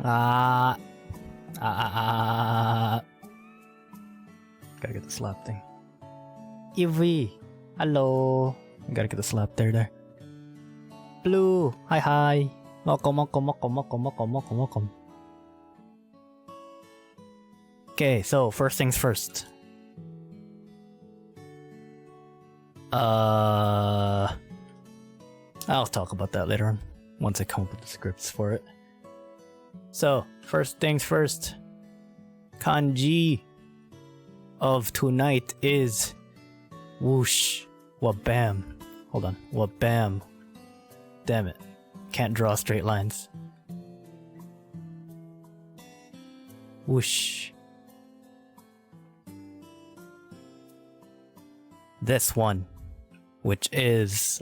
Gotta get the slap thing. Evie, hello. Gotta get the slap there. Blue, hi. Welcome. Okay, so first things first. I'll talk about that later on, once I come up with the scripts for it. So, first things first. Kanji of tonight is whoosh, wabam. Hold on, wabam. Damn it, can't draw straight lines. Whoosh. This one, which has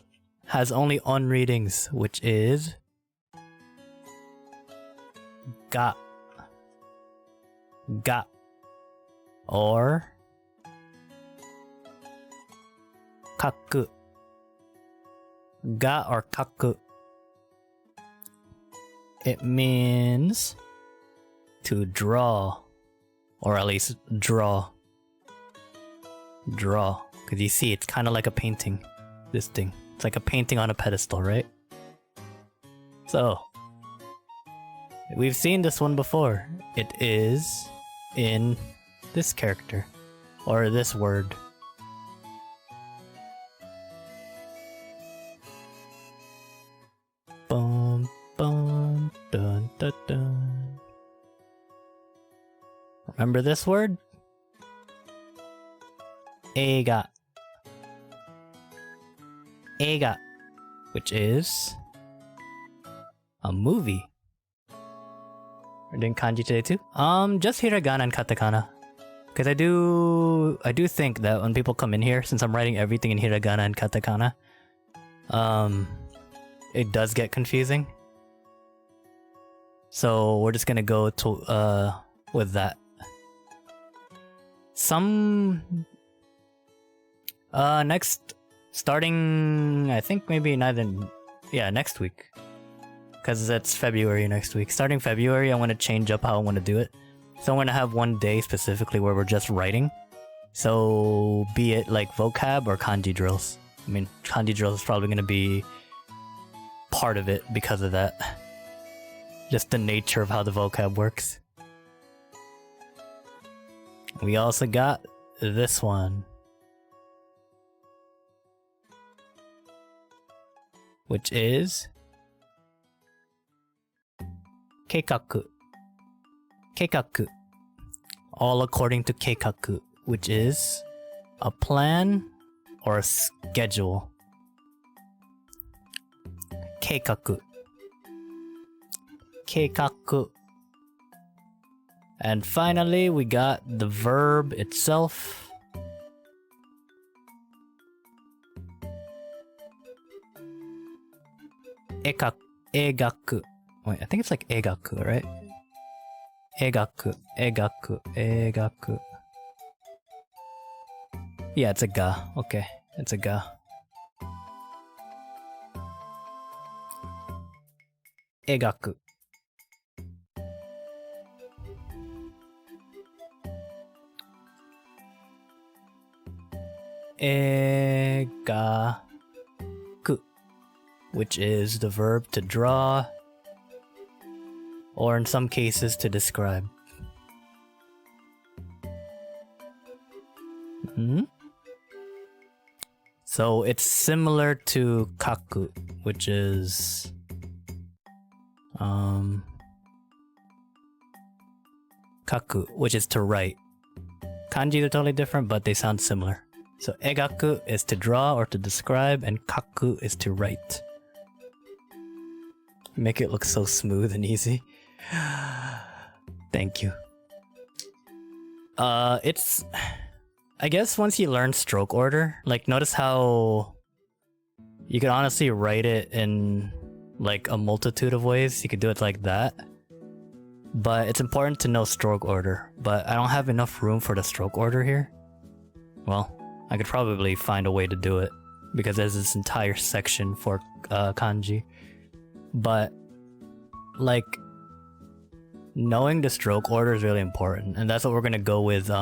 only on readings, which is ga, or kaku. Ga or kaku. It means to draw, or at least draw. Because you see, it's kind of like a painting. This thing. It's like a painting on a pedestal, right? So, we've seen this one before. It is in this character. Or this word. Bum, bum, dun, dun, dun. Remember this word? Eiga, which is a movie. We're doing kanji today too. Just hiragana and katakana, because I do think that when people come in here, since I'm writing everything in hiragana and katakana, it does get confusing. So we're just gonna go to with that. Starting, I think maybe next week. Because it's February next week. Starting February, I want to change up how I want to do it. So I'm going to have one day specifically where we're just writing. So be it like vocab or kanji drills. I mean, kanji drills is probably going to be part of it because of that. Just the nature of how the vocab works. We also got this one, which is keikaku. All according to keikaku, which is a plan or a schedule. Keikaku. And finally, we got the verb itself. Egaku. Wait, I think it's like egaku, right? Egaku. Yeah, it's a ga. Okay, it's a ga. Egaku. Egaku, which is the verb to draw, or in some cases to describe. So it's similar to kaku, which is kaku, which is to write. Kanji are totally different, but they sound similar. So egaku is to draw or to describe, and kaku is to write. Make it look so smooth and easy. Thank you. It's... I guess once you learn stroke order, like notice how you could honestly write it in like a multitude of ways. You could do it like that. But it's important to know stroke order. But I don't have enough room for the stroke order here. Well, I could probably find a way to do it, because there's this entire section for kanji. But like knowing the stroke order is really important, and that's what we're gonna go with the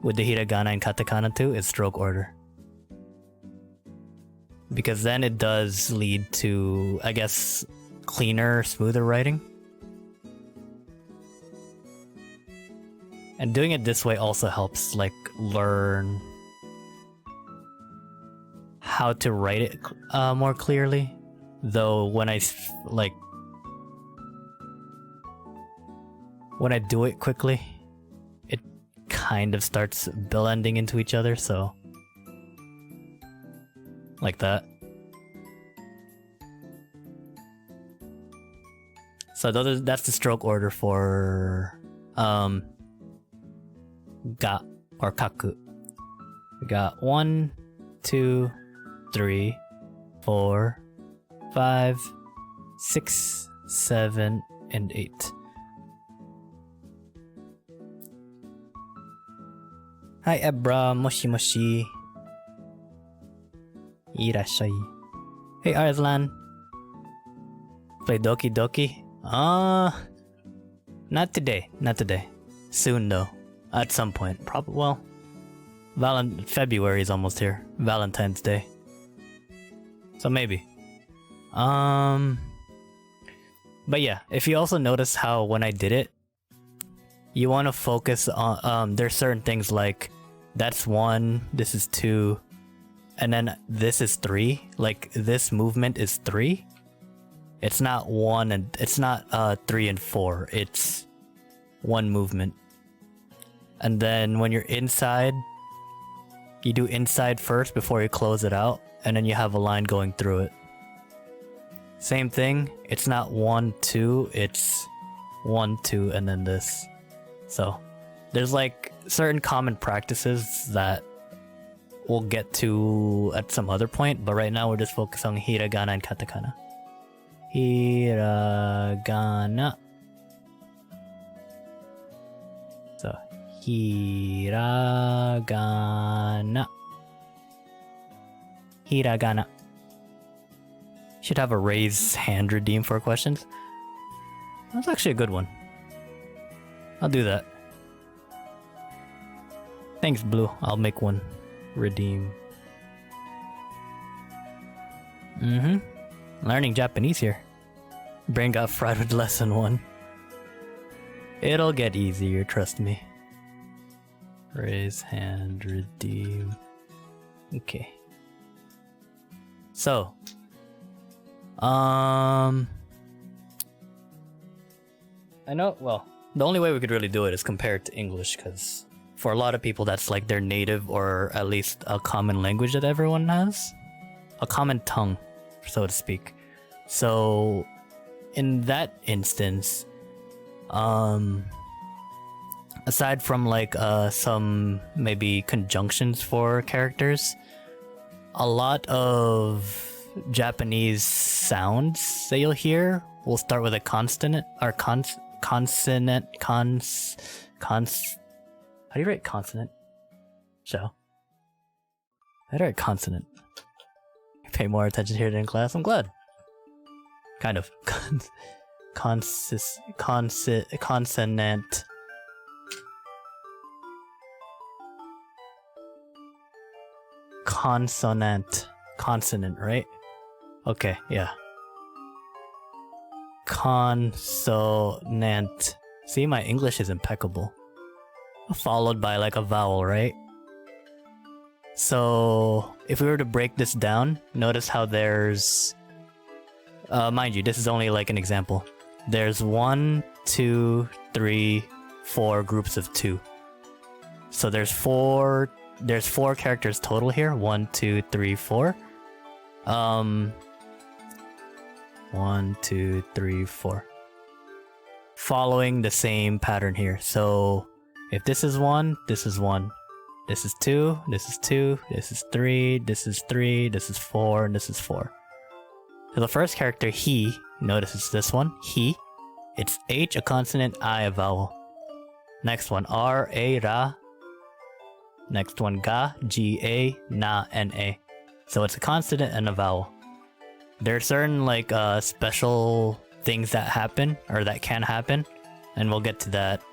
hiragana and katakana too, is stroke order. Because then it does lead to, I guess, cleaner, smoother writing. And doing it this way also helps, like, learn how to write it more clearly. Though when I do it quickly, it kind of starts blending into each other, so like that. So that's the stroke order for ga or kaku. We got 1, 2, 3, 4, 5, 6, 7, and 8. Hi Ebra, moshi moshi. Irashai. Hey Arslan. Play Doki Doki? Not today. Not today. Soon though. At some point. Probably, well, February is almost here. Valentine's Day. So maybe. But yeah, if you also notice how when I did it, you want to focus on, there's certain things like, that's 1, this is 2, and then this is 3. Like, this movement is 3. It's not 1 and, it's not 3 and 4, it's 1 movement. And then when you're inside, you do inside first before you close it out, and then you have a line going through it. Same thing, it's not 1, 2, it's 1, 2, and then this. So, there's like certain common practices that we'll get to at some other point, but right now we're just focused on hiragana and katakana. Hiragana. So, hiragana. Hiragana. Should have a raise hand redeem for questions. That's actually a good one. I'll do that. Thanks, Blue. I'll make one. Redeem. Learning Japanese here. Brain got fried with lesson 1. It'll get easier, trust me. Raise hand, redeem. Okay. So. I know, well, the only way we could really do it is compare it to English, because for a lot of people that's like their native, or at least a common language that everyone has. A common tongue, so to speak. So, in that instance, aside from like some maybe conjunctions for characters, a lot of Japanese sounds that you'll hear will start with a consonant or consonant. How do you write consonant? How do you write consonant? I pay more attention here than in class. I'm glad. Kind of. Consonant. Consonant, right? Okay, yeah. Consonant. See, my English is impeccable. Followed by like a vowel, right? So, if we were to break this down, notice how there's... mind you, this is only like an example. There's 1, 2, 3, 4 groups of 2. So there's 4 characters total here. 1, 2, 3, 4. 1, 2, 3, 4. Following the same pattern here. So if this is 1, this is 1. This is 2, this is 2, this is 3, this is 3, this is 4, and this is 4. So the first character, he, notice it's this one, he. It's H, a consonant, I, a vowel. Next one, R, A, Ra. Next one, Ga, G, A, Na, and A. So it's a consonant and a vowel. There are certain like special things that happen or that can happen, and we'll get to that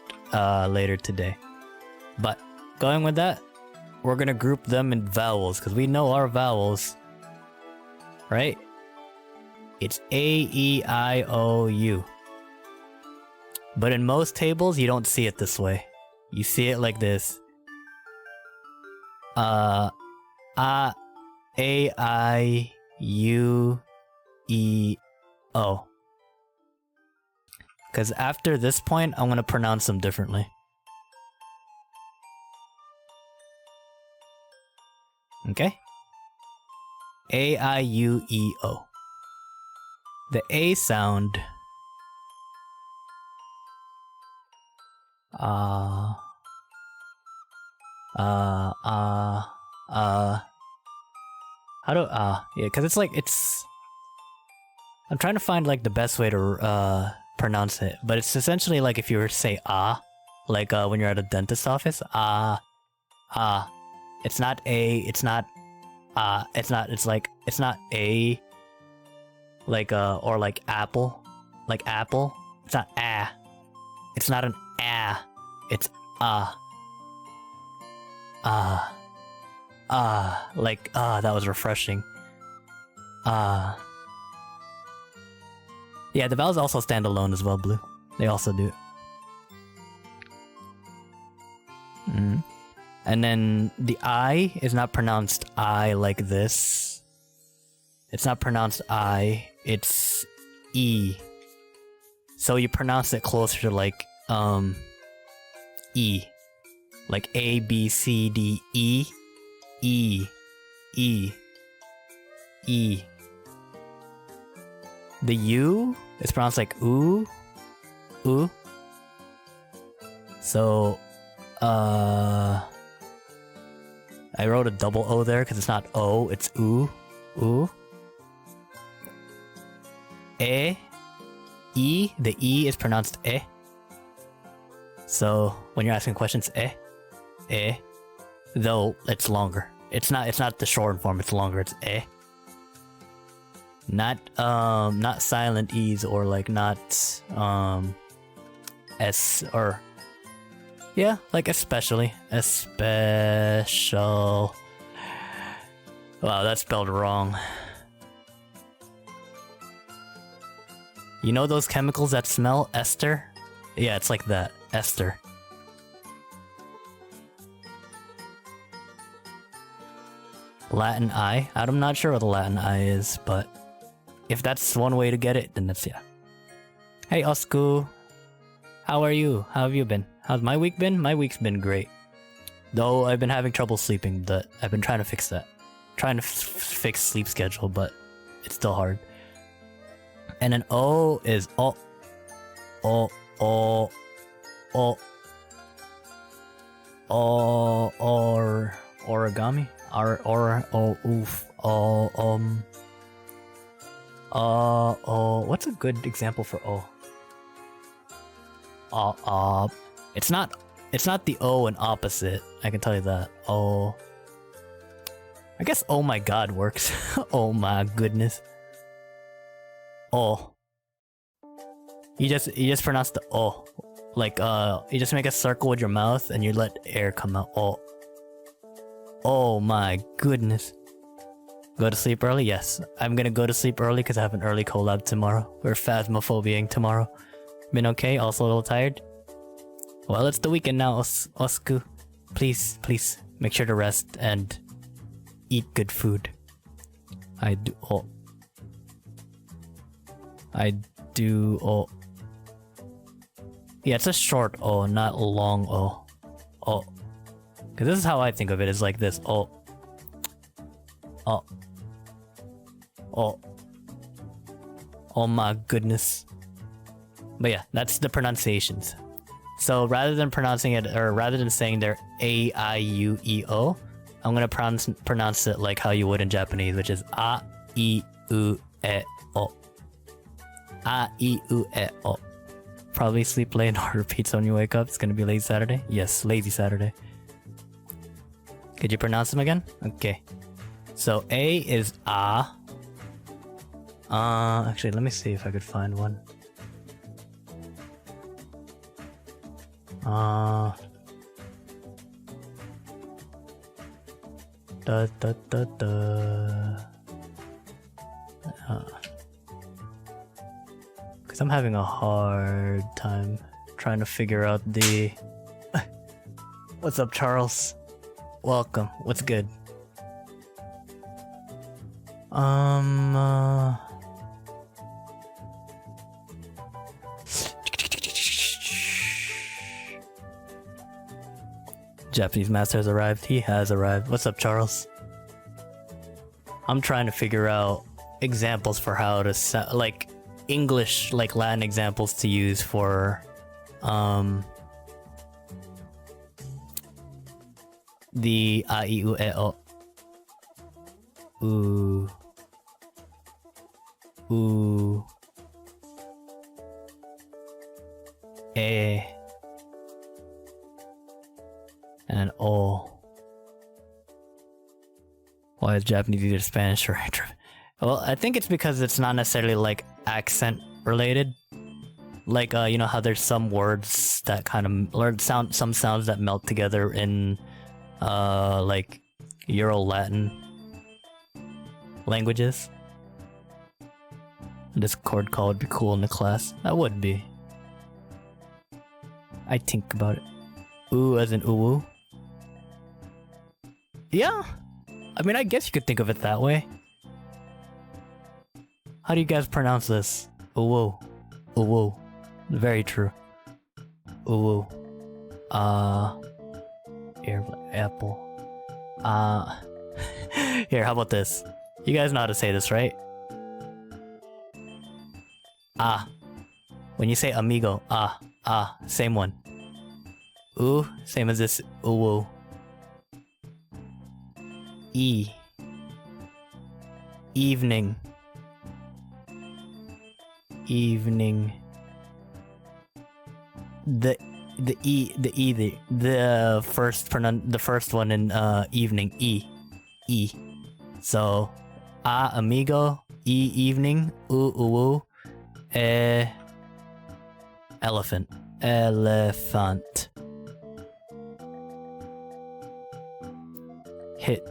later today. But going with that, we're gonna group them in vowels because we know our vowels, right? It's A, E, I, O, U. But in most tables, you don't see it this way. You see it like this. A, I, U, E, O. Because after this point, I'm gonna pronounce them differently. Okay? A, I, U, E, O. The A sound. How do, yeah, because it's like, I'm trying to find like the best way to, pronounce it, but it's essentially like if you were to say like when you're at a dentist office, it's not a, it's not it's not a, like or like apple, it's not it's not an it's like that was refreshing. Yeah, the vowels also stand alone as well, Blue. They also do. And then the I is not pronounced I like this. It's not pronounced I, it's E. So you pronounce it closer to like, E. Like A, B, C, D, E. E. E. E. The U is pronounced like ooh. Ooh. So, I wrote a double O there because it's not O, it's ooh. Ooh. E. E. The E is pronounced E. So, when you're asking questions, E. E. Though, it's longer. It's not the short form, it's longer, it's E. Not silent E's or like not S or yeah, like especially. Especial. Wow, that's spelled wrong. You know those chemicals that smell? Ester? Yeah, it's like that. Ester. Latin I? I'm not sure what the Latin I is, but if that's one way to get it, then that's yeah. Hey Osku, how are you? How have you been? How's my week been? My week's been great. Though I've been having trouble sleeping, but I've been trying to fix that. Trying to fix sleep schedule, but it's still hard. And then O is origami? What's a good example for O? It's not the O and opposite, I can tell you that. I guess oh my god works. Oh my goodness. Oh. You just pronounce the O. Like you just make a circle with your mouth and you let air come out. Oh. Oh my goodness. Go to sleep early? Yes. I'm gonna go to sleep early because I have an early collab tomorrow. We're phasmophobiaing tomorrow. Been okay? Also a little tired? Well, it's the weekend now, Osku. Please, make sure to rest and eat good food. I do. Yeah, it's a short O, not a long O. Oh. Because this is how I think of it, is like this. Oh. Oh my goodness. But yeah, that's the pronunciations. So rather than pronouncing it, or rather than saying they're A, I, U, E, O, I'm gonna pronounce it like how you would in Japanese, which is A, I, U, E, O. A, I, U, E, O. Probably sleep late and order pizza when you wake up. It's gonna be lazy Saturday. Yes, lazy Saturday. Could you pronounce them again? Okay. So A is A. Actually, let me see if I could find one. Da da da da. Cause I'm having a hard time trying to figure out the. What's up, Charles? Welcome. What's good? Japanese master has arrived. He has arrived. What's up, Charles? I'm trying to figure out examples for how to like English, like Latin examples to use for the a I U e o. Ooh. And O. Why is Japanese either Spanish or well, I think it's because it's not necessarily like accent related. Like you know how there's some words that kind of or some sounds that melt together in like Euro-Latin languages. This chord call would be cool in the class. That would be. I think about it. Ooh as in ooh. Yeah. I mean, I guess you could think of it that way. How do you guys pronounce this? Ooh. Ooh. Very true. Ooh. Here, apple. Here, how about this? You guys know how to say this, right? When you say amigo, same one. Ooh, same as this. Ooh. Evening. The first one in evening, e. So amigo, evening, ooh, elephant. Hit.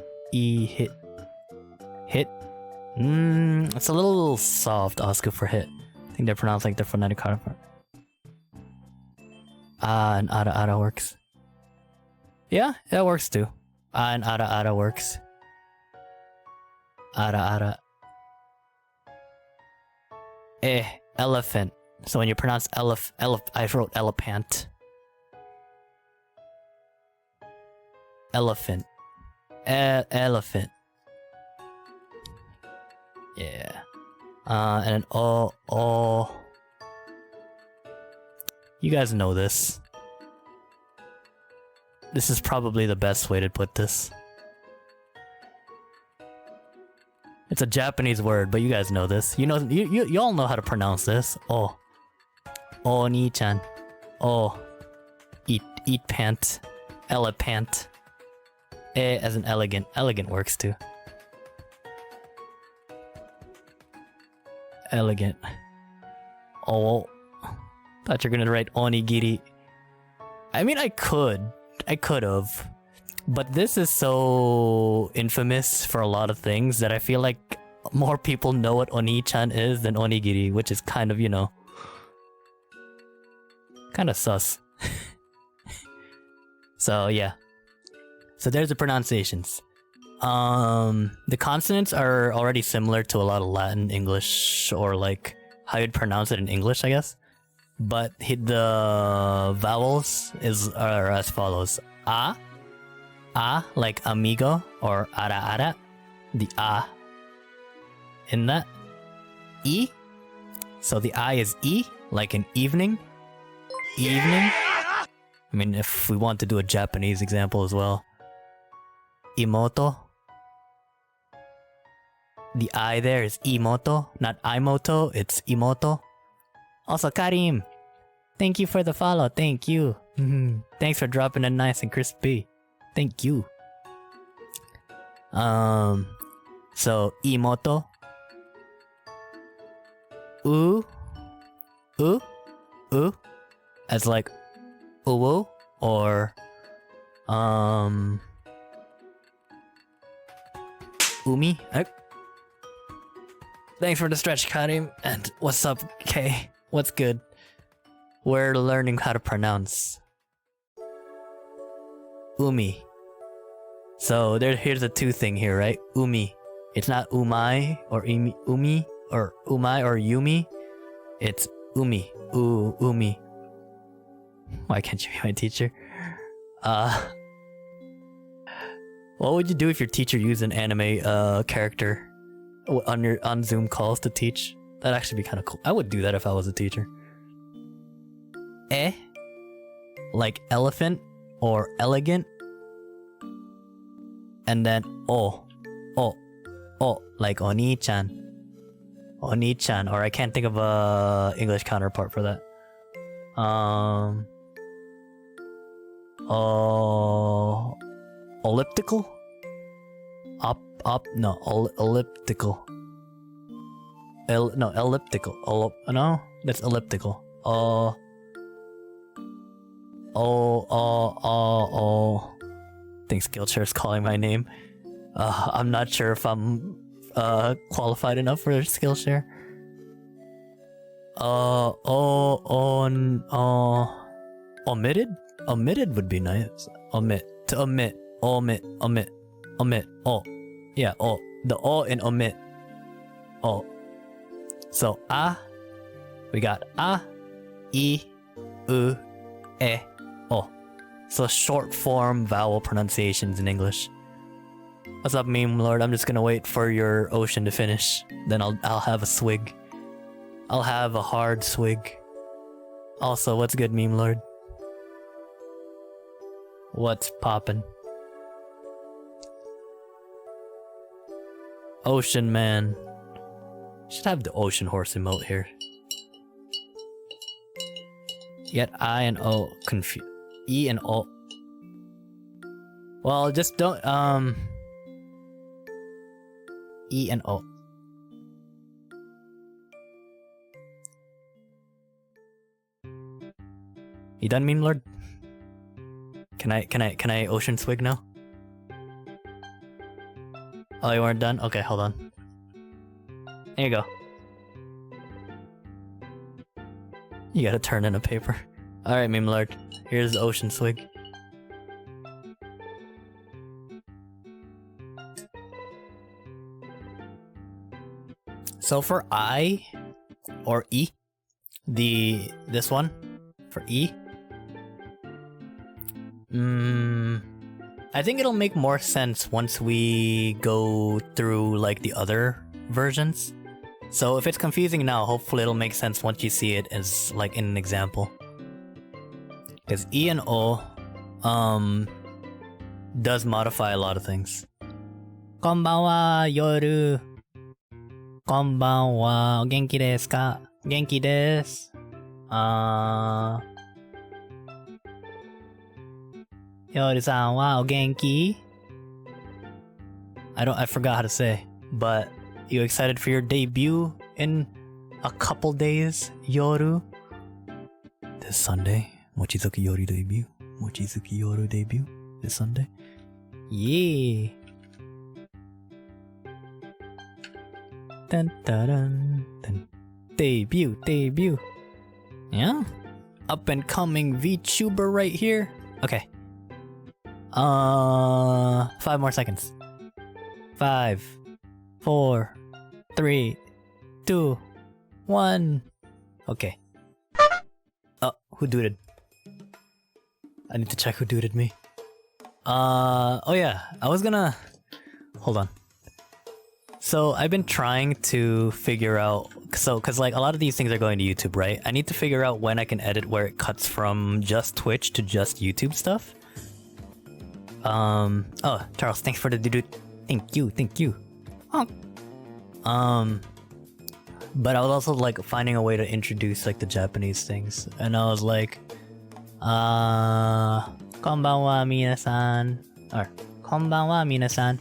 It's a little soft, Oscar, for hit. I think they're pronounced like the phonetic counterpart. And ada works. Yeah, that works too. And ada works. Ada. Elephant. So when you pronounce I wrote elephant. Elephant. Elephant. Yeah. And then you guys know this. This is probably the best way to put this. It's a Japanese word, but you guys know this. You know, you all know how to pronounce this. Oni-chan. Eat pant. Elephant. As an elegant. Elegant works too. Elegant. Thought you're gonna write onigiri. I mean, I could have. But this is so infamous for a lot of things that I feel like more people know what oni-chan is than onigiri, which is kind of, you know, kind of sus. So yeah. So there's the pronunciations. The consonants are already similar to a lot of Latin English, or like how you'd pronounce it in English, I guess. But the vowels are as follows: a, like amigo, or ara, the a in that. E, so the I is e, like in evening. Evening. I mean, if we want to do a Japanese example as well. Imoto. The I there is imoto, not imoto, it's imoto. Also, Karim, thank you for the follow. Thank you. Thanks for dropping it nice and crispy. Thank you. So imoto. As like uwu or umi. Thanks for the stretch, Karim. And what's up, Kay? What's good? We're learning how to pronounce umi. So here's the two thing here, right? Umi. It's not umai or umi or umai or yumi. It's umi. Umi. Why can't you be my teacher? What would you do if your teacher used an anime character on Zoom calls to teach? That'd actually be kind of cool. I would do that if I was a teacher. Like elephant or elegant. And then like oni-chan. Oni-chan, or I can't think of a English counterpart for that. Elliptical? Elliptical. Elliptical. No, that's elliptical. I think Skillshare is calling my name. I'm not sure if I'm qualified enough for Skillshare. Omitted? Omitted would be nice. Omit. To omit. Omit. Oh. Yeah, oh. The o in omit. Oh. So, we got I, u, e, o. So short form vowel pronunciations in English. What's up, Meme Lord? I'm just gonna wait for your ocean to finish. Then I'll have a swig. I'll have a hard swig. Also, what's good, Meme Lord? What's poppin'? Ocean Man. Should have the ocean horse emote here. Yet I and O confused. E and O. Well, just don't E and O. You done, Meme Lord? Can I ocean swig now? Oh, you weren't done? Okay, hold on. There you go. You gotta turn in a paper. Alright, Meme Lord. Here's the ocean swig. So for I or E, this one for E, I think it'll make more sense once we go through like the other versions. So if it's confusing now, hopefully it'll make sense once you see it as like in an example. Because E and O does modify a lot of things. Konbanwa, yoru. Konbanwa, o genki desu ka? Genki desu. Yoru-san wa o genki? I forgot how to say, but you excited for your debut in a couple days, Yoru? This Sunday, Mochizuki Yoru debut. Mochizuki Yoru debut this Sunday. Yeah. Dun dun dun dun. Debut. Yeah. Up and coming VTuber right here. Okay. 5 more seconds. 5, 4, 3, 2, 1. Okay. Oh, who dooted? I need to check who dooted me. Oh yeah, I was gonna... Hold on. So I've been trying to figure out... cause like a lot of these things are going to YouTube, right? I need to figure out when I can edit where it cuts from just Twitch to just YouTube stuff. Oh, Charles, thanks for the doot. Thank you. Oh. But I was also like finding a way to introduce like the Japanese things, and I was like, konbanwa minasan, or konbanwa minasan.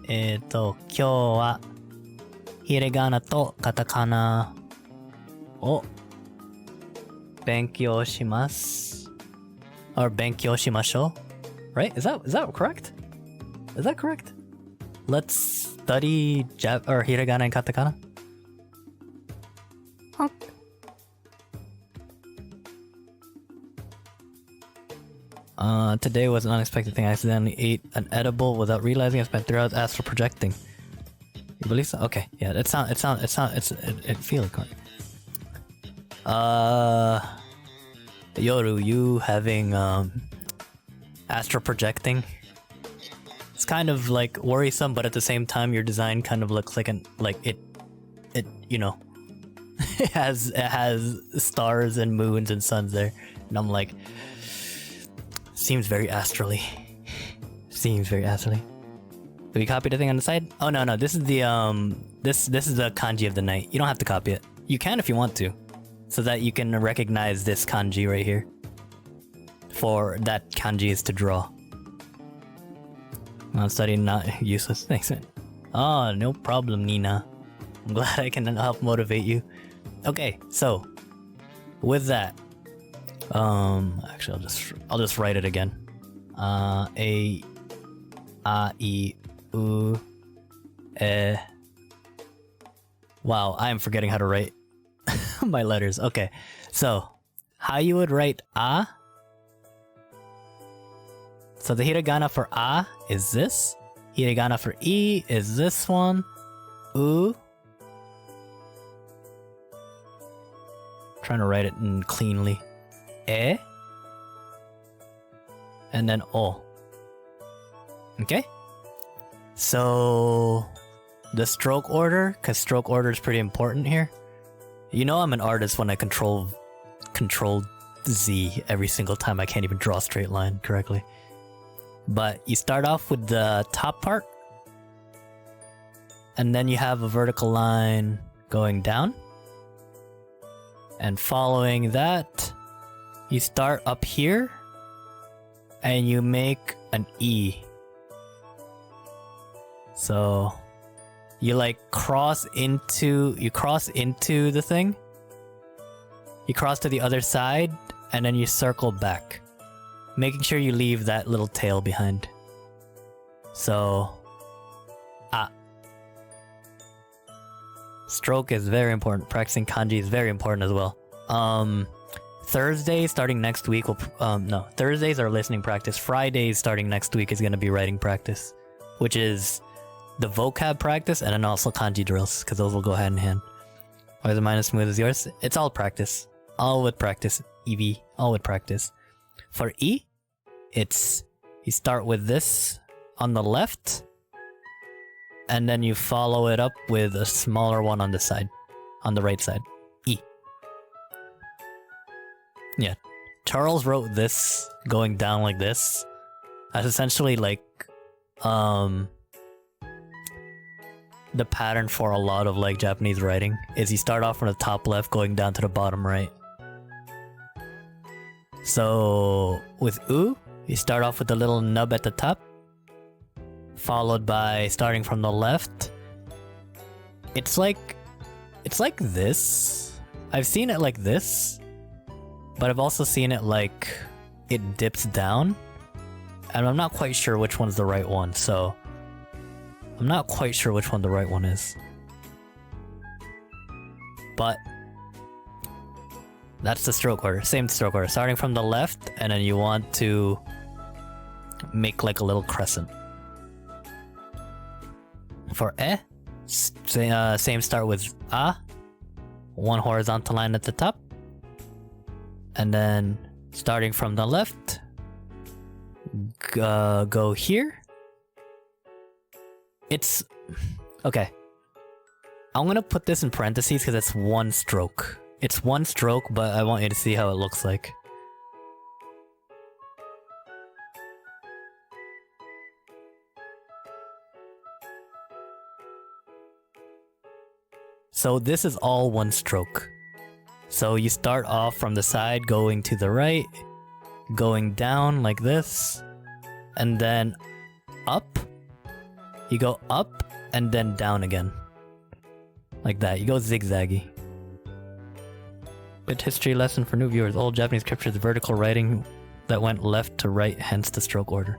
今日はHiraganaとカタカナを勉強します。Or Benkyou shimashou. Right? Is that correct? Is that correct? Let's study or hiragana and katakana. Huh. Today was an unexpected thing. I accidentally ate an edible without realizing. I spent 3 hours astral projecting. You believe so? Okay, yeah, it feels correct. Yoru, you having astral projecting? It's kind of like worrisome, but at the same time, your design kind of looks like it you know, it has stars and moons and suns there, and I'm like, seems very astrally. Seems very astrally. Do we copy the thing on the side? Oh no, this is the this is the kanji of the night. You don't have to copy it. You can if you want to, so that you can recognize this kanji right here. For that kanji is to draw. I'm studying, not useless. Thanks, man. Oh, no problem, Nina. I'm glad I can help motivate you. Okay, so with that, actually, I'll just write it again. A, I, U, E. Wow, I am forgetting how to write my letters. Okay, so how you would write a? So the hiragana for a is this. Hiragana for e is this one. U. Trying to write it in cleanly. E. And then o. Okay? So the stroke order, because stroke order is pretty important here. You know I'm an artist when I control Z every single time I can't even draw a straight line correctly. But you start off with the top part, and then you have a vertical line going down. And following that, you start up here, and you make an E. So you like cross into the thing. You cross to the other side, and then you circle back, making sure you leave that little tail behind. So, stroke is very important. Practicing kanji is very important as well. Thursday, starting next week, no, Thursdays are listening practice. Fridays, starting next week, is going to be writing practice, which is the vocab practice and then also kanji drills, because those will go hand in hand. Why is it mine as smooth as yours? It's all practice. All with practice. EV, all with practice. For E, it's, you start with this on the left, and then you follow it up with a smaller one on the side, on the right side. E. Yeah. Charles wrote this going down like this. That's essentially like, the pattern for a lot of like Japanese writing is you start off from the top left going down to the bottom right. So with U, you start off with the little nub at the top, followed by starting from the left. It's like this. I've seen it like this, but I've also seen it like it dips down, and I'm not quite sure which one's the right one, so I'm not quite sure which one the right one is. But that's the stroke order, same stroke order, starting from the left, and then you want to make like a little crescent. For E, same start with A, one horizontal line at the top, and then starting from the left, go here. It's okay. I'm gonna put this in parentheses because it's one stroke. It's one stroke, but I want you to see how it looks like. So this is all one stroke. So you start off from the side, going to the right, going down like this, and then up. You go up and then down again. Like that. You go zigzaggy. Bit history lesson for new viewers. Old Japanese scriptures, vertical writing that went left to right, hence the stroke order.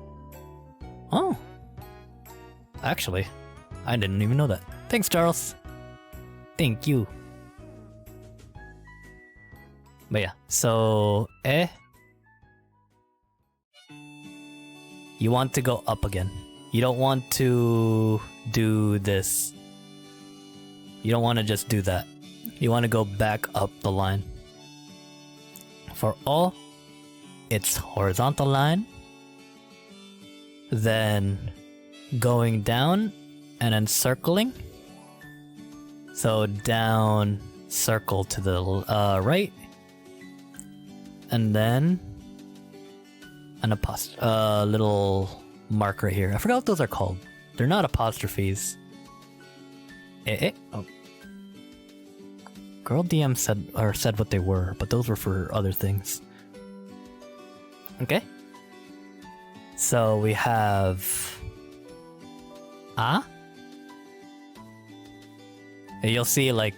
Oh. Actually, I didn't even know that. Thanks, Charles. Thank you. But yeah, so you want to go up again. You don't want to do this. You don't want to just do that. You want to go back up the line. For O, it's horizontal line, then going down and then circling. So down, circle to the right, and then an little mark right here. I forgot what those are called. They're not apostrophes. Oh. Girl DM said what they were, but those were for other things. Okay. So we have You'll see, like,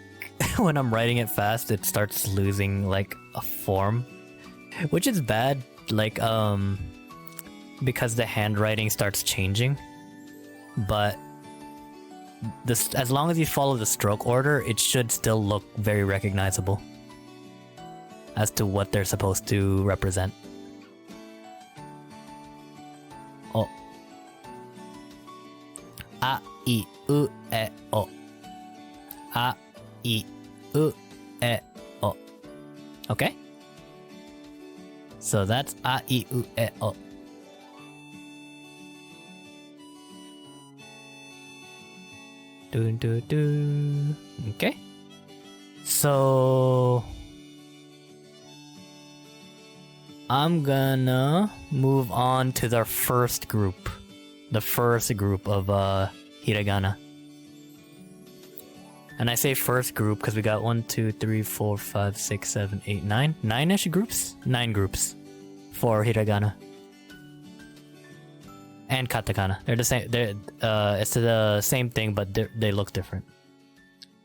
when I'm writing it fast, it starts losing, like, a form. Which is bad, like, because the handwriting starts changing. But this, as long as you follow the stroke order, it should still look very recognizable as to what they're supposed to represent. O. A, I, U, E, O. A, I, U, E, O. Okay? So that's A, I, U, E, O. Okay. So I'm gonna move on to the first group. The first group of Hiragana. And I say first group because we got 1, 2, 3, 4, 5, 6, 7, 8, 9. 9-ish groups? 9 groups for Hiragana. And katakana. They're the same. It's the same thing, but they look different.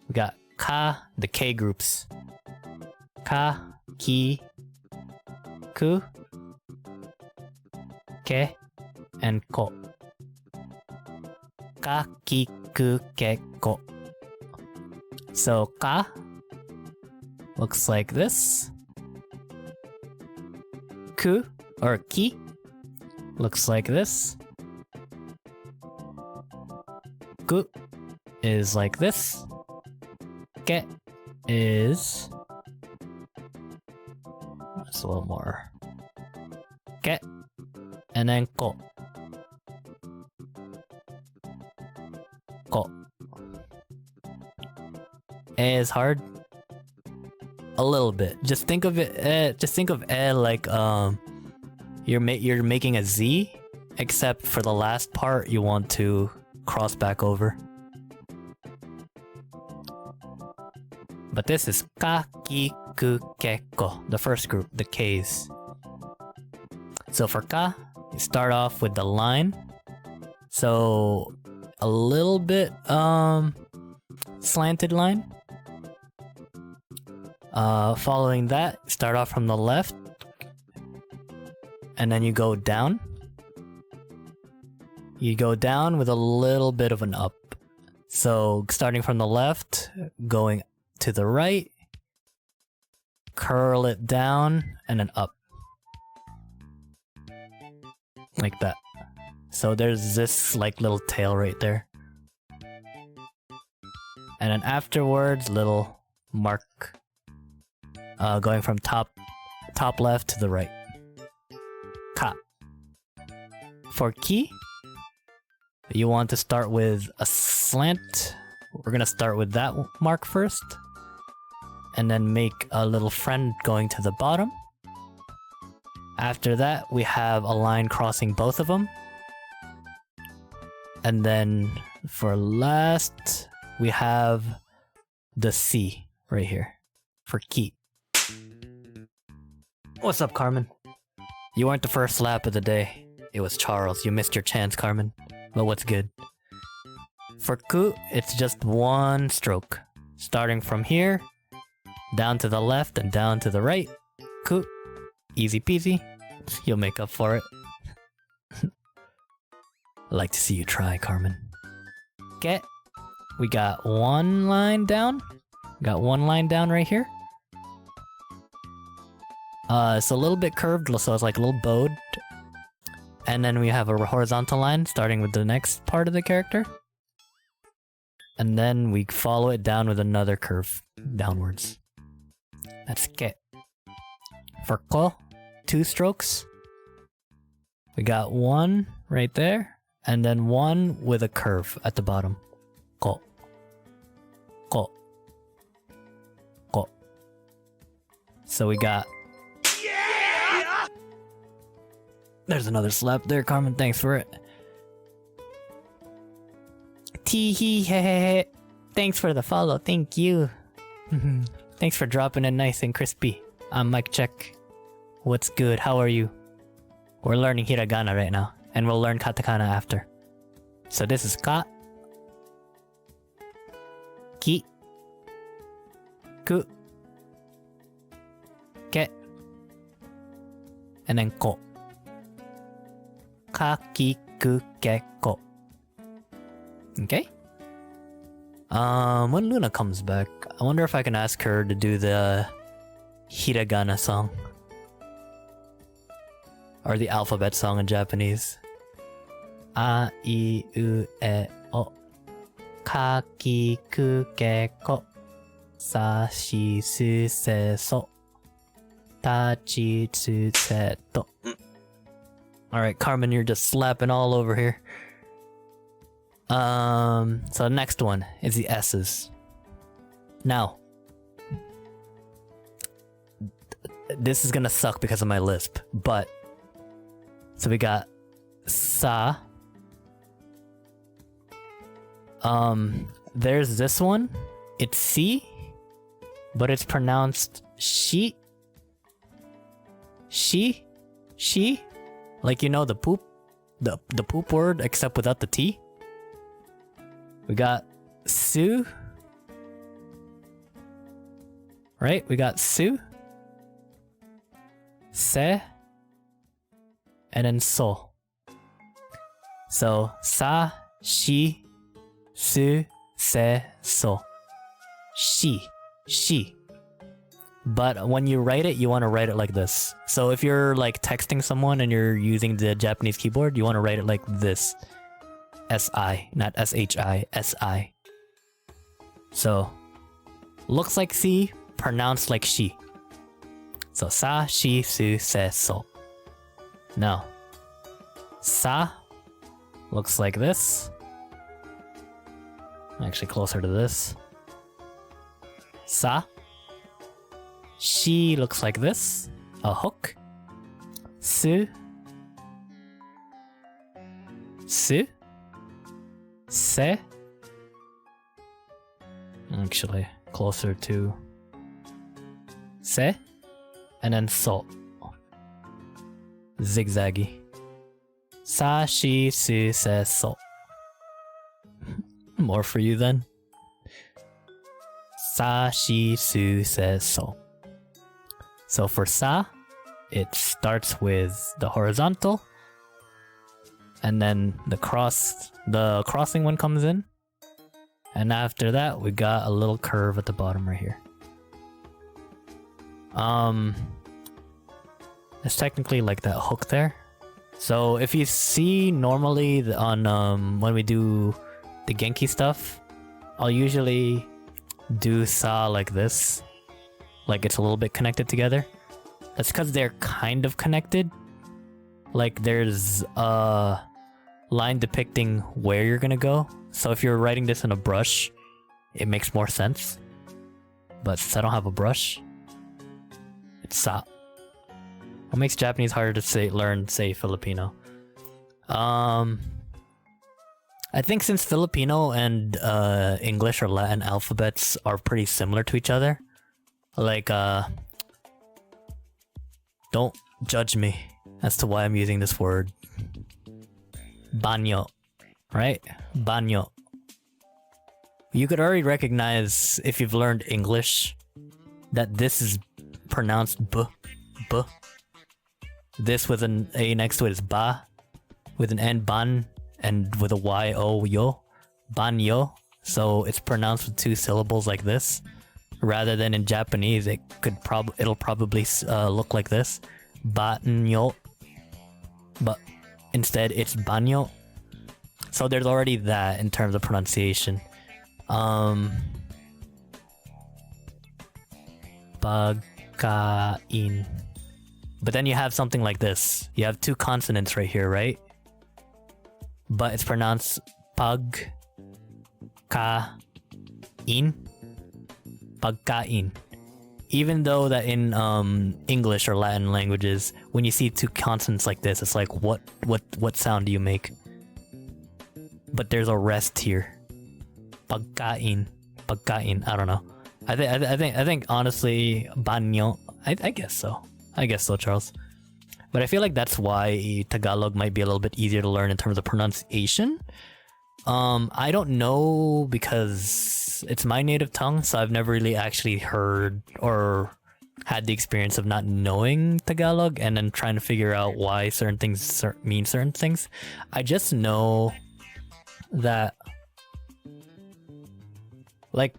We got ka, the K groups. Ka, ki, ku, ke, and ko. Ka, ki, ku, ke, ko. So ka looks like this. Ku, or ki, looks like this. Ku is like this. Ke is... That's a little more. Ke. And then ko. Ko. E is hard. A little bit. Just think of it. Just think of e like you're making a Z, except for the last part you want to cross back over. But this is ka, ki, ku, ke, ko. The first group, the K's. So for ka, you start off with the line. So a little bit slanted line. Following that, start off from the left, and then you go down. You go down with a little bit of an up. So starting from the left, going to the right, curl it down, and then up. Like that. So there's this like little tail right there. And then afterwards, little mark. Going from top left to the right. Ka. For ki, you want to start with a slant. We're gonna start with that mark first. And then make a little friend going to the bottom. After that, we have a line crossing both of them. And then for last, we have the C right here for ki. What's up, Carmen? You weren't the first lap of the day. It was Charles. You missed your chance, Carmen. But what's good? For ku, it's just one stroke. Starting from here, down to the left and down to the right. Ku. Easy peasy. You'll make up for it. Like to see you try, Carmen. Okay. We got one line down. Got one line down right here. It's a little bit curved, so it's like a little bowed. And then we have a horizontal line starting with the next part of the character. And then we follow it down with another curve downwards. That's ke. For ko, 2 strokes. We got one right there. And then one with a curve at the bottom. Ko. Ko. Ko. So we got... Yeah! There's another slap there, Carmen. Thanks for it. Tee hee he he. Thanks for the follow. Thank you. Thanks for dropping it nice and crispy. I'm Mike Check. What's good? How are you? We're learning Hiragana right now. And we'll learn katakana after. So this is ka, ki, ku, ke, and then ko. Ka, ki, ku, ke, ko. Okay? When Luna comes back, I wonder if I can ask her to do the Hiragana song. Or the alphabet song in Japanese. A, I, U, E, O. Ka, ki, ku, ke, ko. Sa, shi, su, se, so. Ta, chi, tsu, se, to. Alright, Carmen, you're just slapping all over here. So the next one is the S's. Now, this is gonna suck because of my lisp, but so we got sa. There's this one. It's C, but it's pronounced she. She, like you know the poop, the poop word, except without the T. We got su. Right? We got su, se, and then so. So sa, shi, su, se, so. She. But when you write it, you want to write it like this. So if you're like texting someone and you're using the Japanese keyboard, you want to write it like this. S-I, not S-H-I, S-I. So, looks like C, pronounced like she. So, sa, shi, su, se, so. Now, sa looks like this. Actually, closer to this. Sa. She looks like this. A hook. Su. Su. Se. Actually, closer to se. And then so. Zigzaggy. Sa, shi, su, se, so. More for you then. Sa, shi, su, se, so. So for sa, it starts with the horizontal, and then the crossing one comes in, and after that we got a little curve at the bottom right here. It's technically like that hook there. So if you see normally on when we do the Genki stuff, I'll usually do sa like this. Like it's a little bit connected together. That's because they're kind of connected. Like there's a line depicting where you're gonna go. So if you're writing this in a brush, it makes more sense. But since I don't have a brush, it's sa. What makes Japanese harder to learn Filipino? I think since Filipino and English or Latin alphabets are pretty similar to each other. Like, don't judge me as to why I'm using this word. Banyo, right? Banyo. You could already recognize, if you've learned English, that this is pronounced b. This with an A next to it is ba. With an N, ban. And with a Y, O, yo. Banyo. So it's pronounced with 2 syllables like this. Rather than in Japanese, it'll probably look like this. Banyo. But instead, it's banyo. So there's already that in terms of pronunciation. Pagkain. But then you have something like this. You have 2 consonants right here, right? But it's pronounced pagkain. Pagkain. Even though that in English or Latin languages, when you see 2 consonants like this, it's like what sound do you make? But there's a rest here. Pagkain. Pagkain. I don't know. I think honestly, banyo. I guess so. I guess so, Charles. But I feel like that's why Tagalog might be a little bit easier to learn in terms of pronunciation. I don't know because it's my native tongue, so I've never really actually heard or had the experience of not knowing Tagalog and then trying to figure out why certain things mean certain things. I just know that like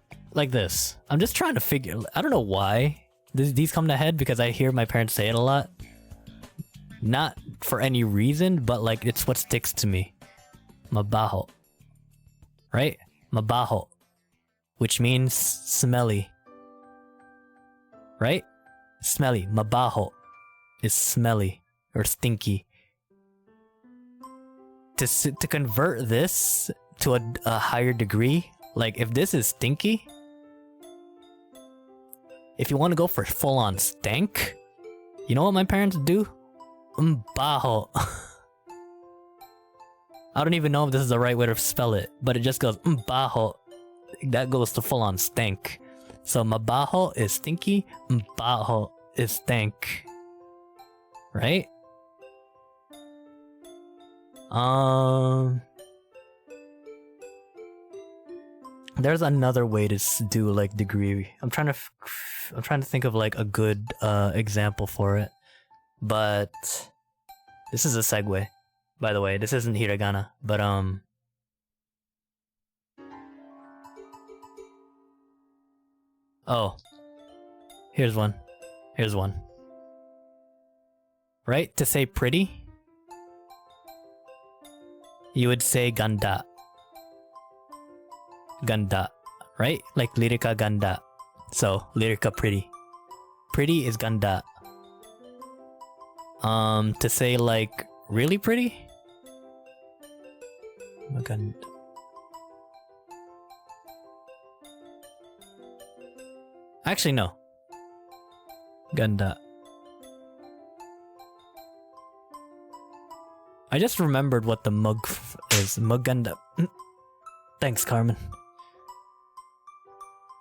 this. I'm just trying to figure. I don't know why these come to head because I hear my parents say it a lot. Not for any reason, but like it's what sticks to me. Mabaho. Right? Mabaho. Which means smelly. Right? Smelly. Mabaho is smelly or stinky. To convert this to a higher degree, like if this is stinky, if you want to go for full-on stank, you know what my parents do? Baho. I don't even know if this is the right way to spell it, but it just goes baho. That goes to full-on stank. So mabaho is stinky, baho is stank. Right? There's another way to do like degree. I'm trying to think of like a good example for it. But this is a segue, by the way. This isn't hiragana, but oh, here's one. Right? To say pretty, you would say ganda. Ganda, right? Like lirika ganda. So lirika pretty. Pretty is ganda. To say like really pretty? Maganda. Actually no. Ganda. I just remembered what the mug is. Maganda. Thanks, Carmen.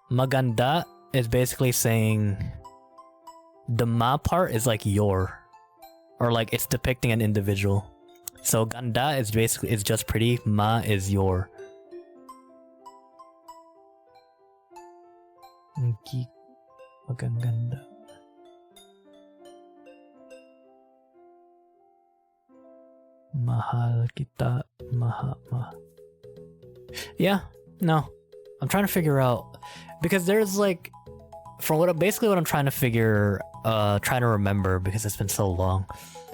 Maganda is basically saying the ma part is like your, or like it's depicting an individual. So ganda is basically just pretty. Ma is your. Maganda. Mahal kita ma. Yeah, no. I'm trying to figure out because there's like from what basically what I'm trying to remember because it's been so long.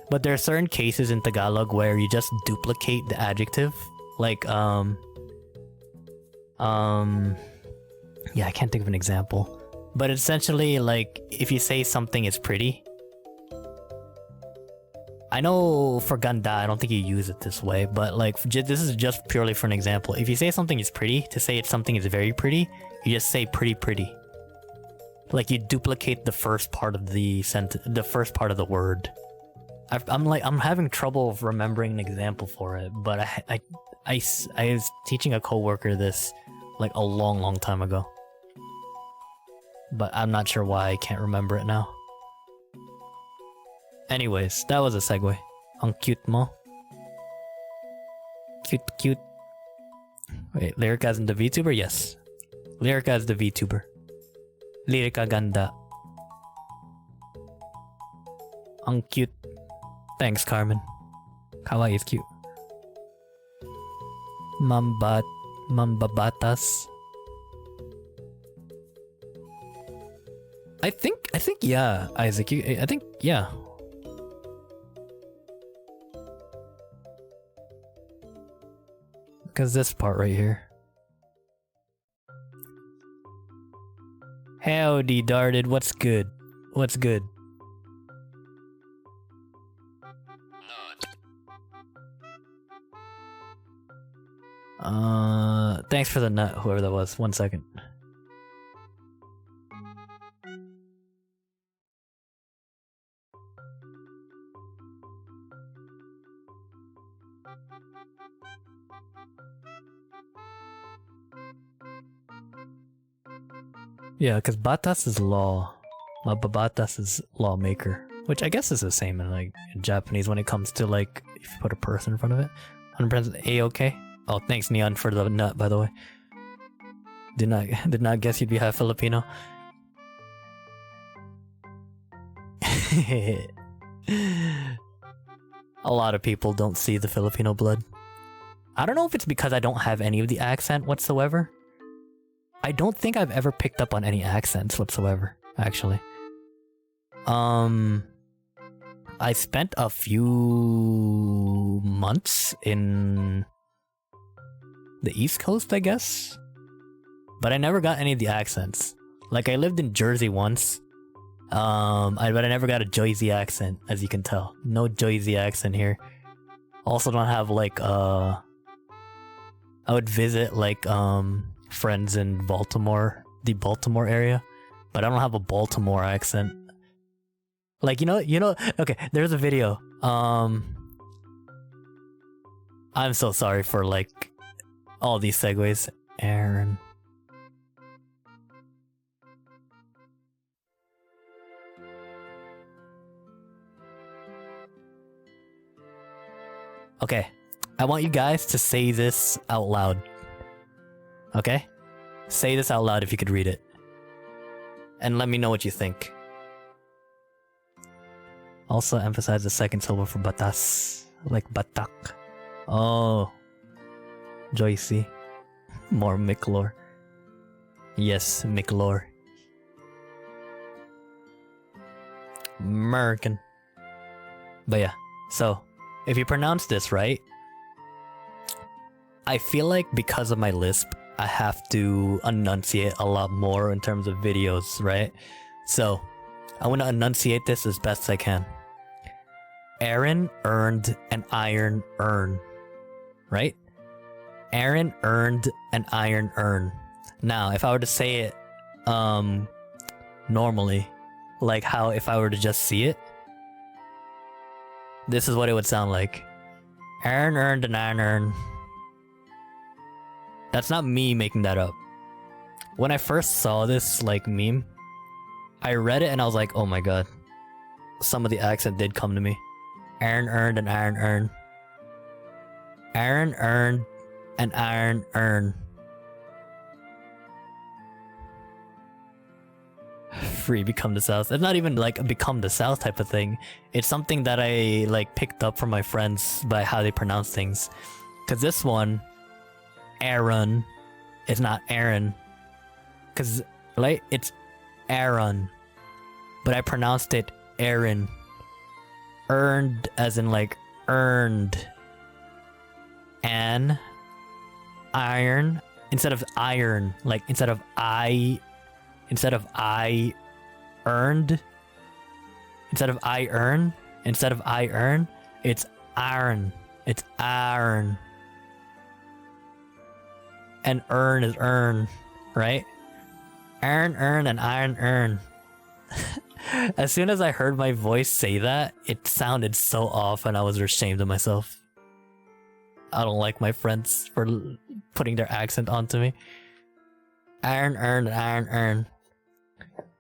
But there are certain cases in Tagalog where you just duplicate the adjective. Like yeah, I can't think of an example. But essentially like if you say something is pretty, I know for ganda, I don't think you use it this way, but like this is just purely for an example. If you say something is pretty, to say something is very pretty, you just say pretty. Like you duplicate the first part of the sentence, the first part of the word. I'm having trouble remembering an example for it, but I was teaching a coworker this like a long time ago. But I'm not sure why I can't remember it now. Anyways, that was a segue. Ang cute mo. Cute. Wait, Lyrica is the VTuber? Yes. Lyrica is the VTuber. Lyrica ganda. Ang cute. Thanks, Carmen. Kawaii is cute. Mambabatas. I think yeah, Isaac. I think yeah. Because this part right here. Howdy, Darted. What's good? What's good? Thanks for the nut, whoever that was. 1 second. Yeah, because Batas is law. Mababatas is lawmaker. Which I guess is the same in like in Japanese when it comes to like if you put a person in front of it. 100% A-okay? Oh, thanks Neon for the nut, by the way. Did not guess you'd be half Filipino. A lot of people don't see the Filipino blood. I don't know if it's because I don't have any of the accent whatsoever. I don't think I've ever picked up on any accents whatsoever, actually. I spent a few months in the East Coast, I guess. But I never got any of the accents. Like, I lived in Jersey once. But I never got a Jersey accent, as you can tell. No Jersey accent here. Also don't have, like, I would visit, like, friends in Baltimore, the Baltimore area. But I don't have a Baltimore accent. Like, you know, okay, there's a video. I'm so sorry for, like, all these segues. Aaron. Okay, I want you guys to say this out loud. Okay? Say this out loud if you could read it. And let me know what you think. Also emphasize the second syllable for batas. Like batak. Oh. Joycey. More Miclor. Yes, Miclor. American. But yeah, so if you pronounce this right, I feel like because of my lisp, I have to enunciate a lot more in terms of videos, right? So I want to enunciate this as best I can. Aaron earned an iron urn, right? Aaron earned an iron urn. Now, if I were to say it normally, like how if I were to just see it, this is what it would sound like. Aaron earned an iron urn. That's not me making that up. When I first saw this like meme, I read it and I was like, oh my god. Some of the accent did come to me. Aaron earned an iron urn. Aaron earned an iron urn. Free become the South. It's not even like a become the South type of thing. It's something that I like picked up from my friends by how they pronounce things. Cause this one, Aaron, is not Aaron. Cause like it's Aaron, but I pronounced it Aaron. Earned as in like earned. An iron instead of iron, like instead of I earned, instead of I earn, it's iron. It's iron. And earn is earn, right? Iron earn and iron earn. As soon as I heard my voice say that, it sounded so off and I was ashamed of myself. I don't like my friends for putting their accent onto me. Iron earn and iron earn.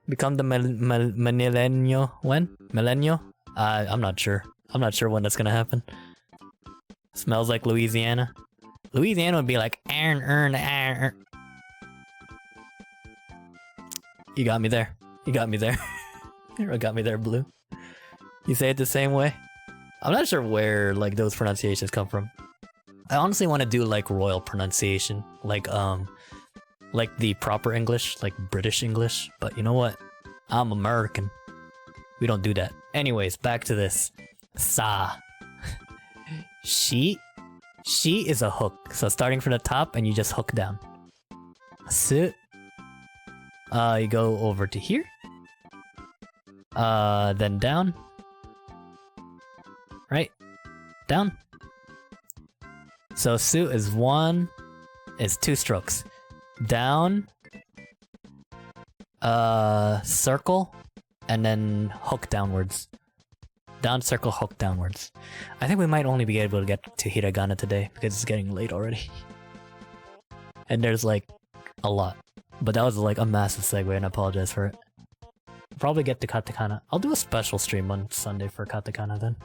Become the millennial. When? Millennial? I'm not sure. I'm not sure when that's gonna happen. Smells like Louisiana. Louisiana would be like iron earn, iron earn. You got me there. You got me there. You got me there, Blue. You say it the same way? I'm not sure where like those pronunciations come from. I honestly want to do like royal pronunciation, like the proper English, like British English. But you know what? I'm American. We don't do that. Anyways, back to this. Sa. She is a hook. So starting from the top and you just hook down. Su. You go over to here. Then down. Right? Down. So su is two strokes. Down. Circle. And then hook downwards. Down, circle, hook downwards. I think we might only be able to get to Hiragana today because it's getting late already. And there's like a lot. But that was like a massive segue and I apologize for it. Probably get to katakana. I'll do a special stream on Sunday for katakana then.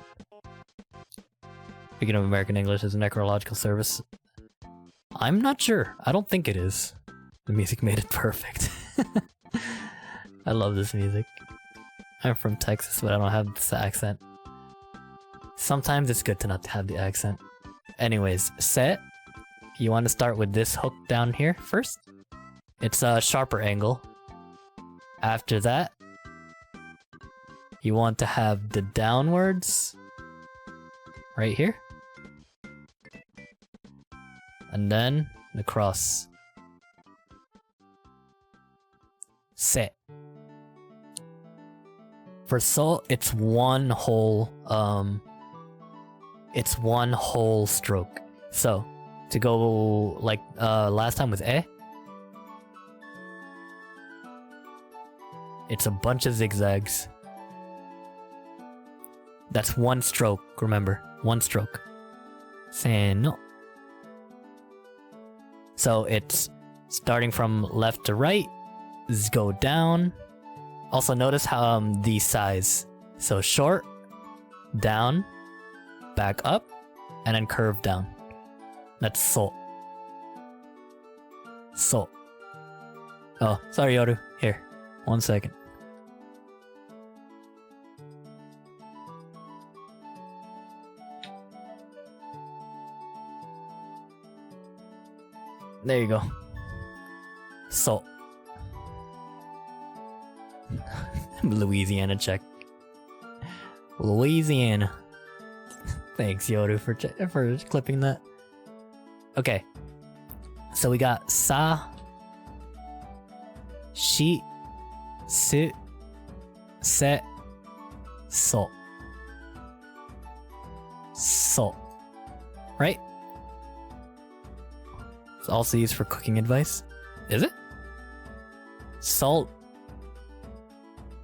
Speaking of American English, is a necrological service? I'm not sure. I don't think it is. The music made it perfect. I love this music. I'm from Texas, but I don't have this accent. Sometimes it's good to not have the accent. Anyways, set. You want to start with this hook down here first. It's a sharper angle. After that, you want to have the downwards right here. And then the cross. Set. For sol, it's one whole stroke. So, to go like last time with e, it's a bunch of zigzags. That's one stroke, remember. One stroke. Se no. So it's starting from left to right, go down. Also notice how the size. So short, down, back up, and then curve down. That's so. So. Oh, sorry Yoru. Here, 1 second. There you go. So. Louisiana check. Louisiana. Thanks, Yoru, for clipping that. Okay. So we got sa, shi, su, se, so. So. Right? It's also used for cooking advice. Is it? Salt.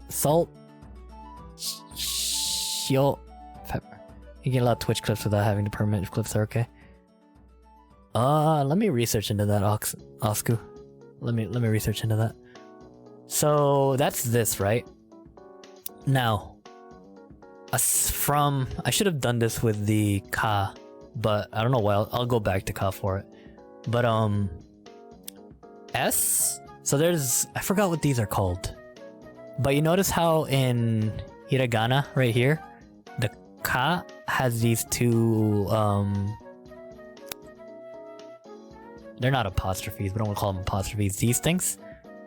Salt. Shio. Pepper. You get a lot of Twitch clips without having to permanent clips are okay. Let me research into that, Osku. Let me research into that. So that's this, right? Now, I should have done this with the ka, but I don't know why. I'll go back to ka for it. But S. So I forgot what these are called. But you notice how in Hiragana right here, the ka has these two they're not apostrophes, but I don't want to call them apostrophes. These things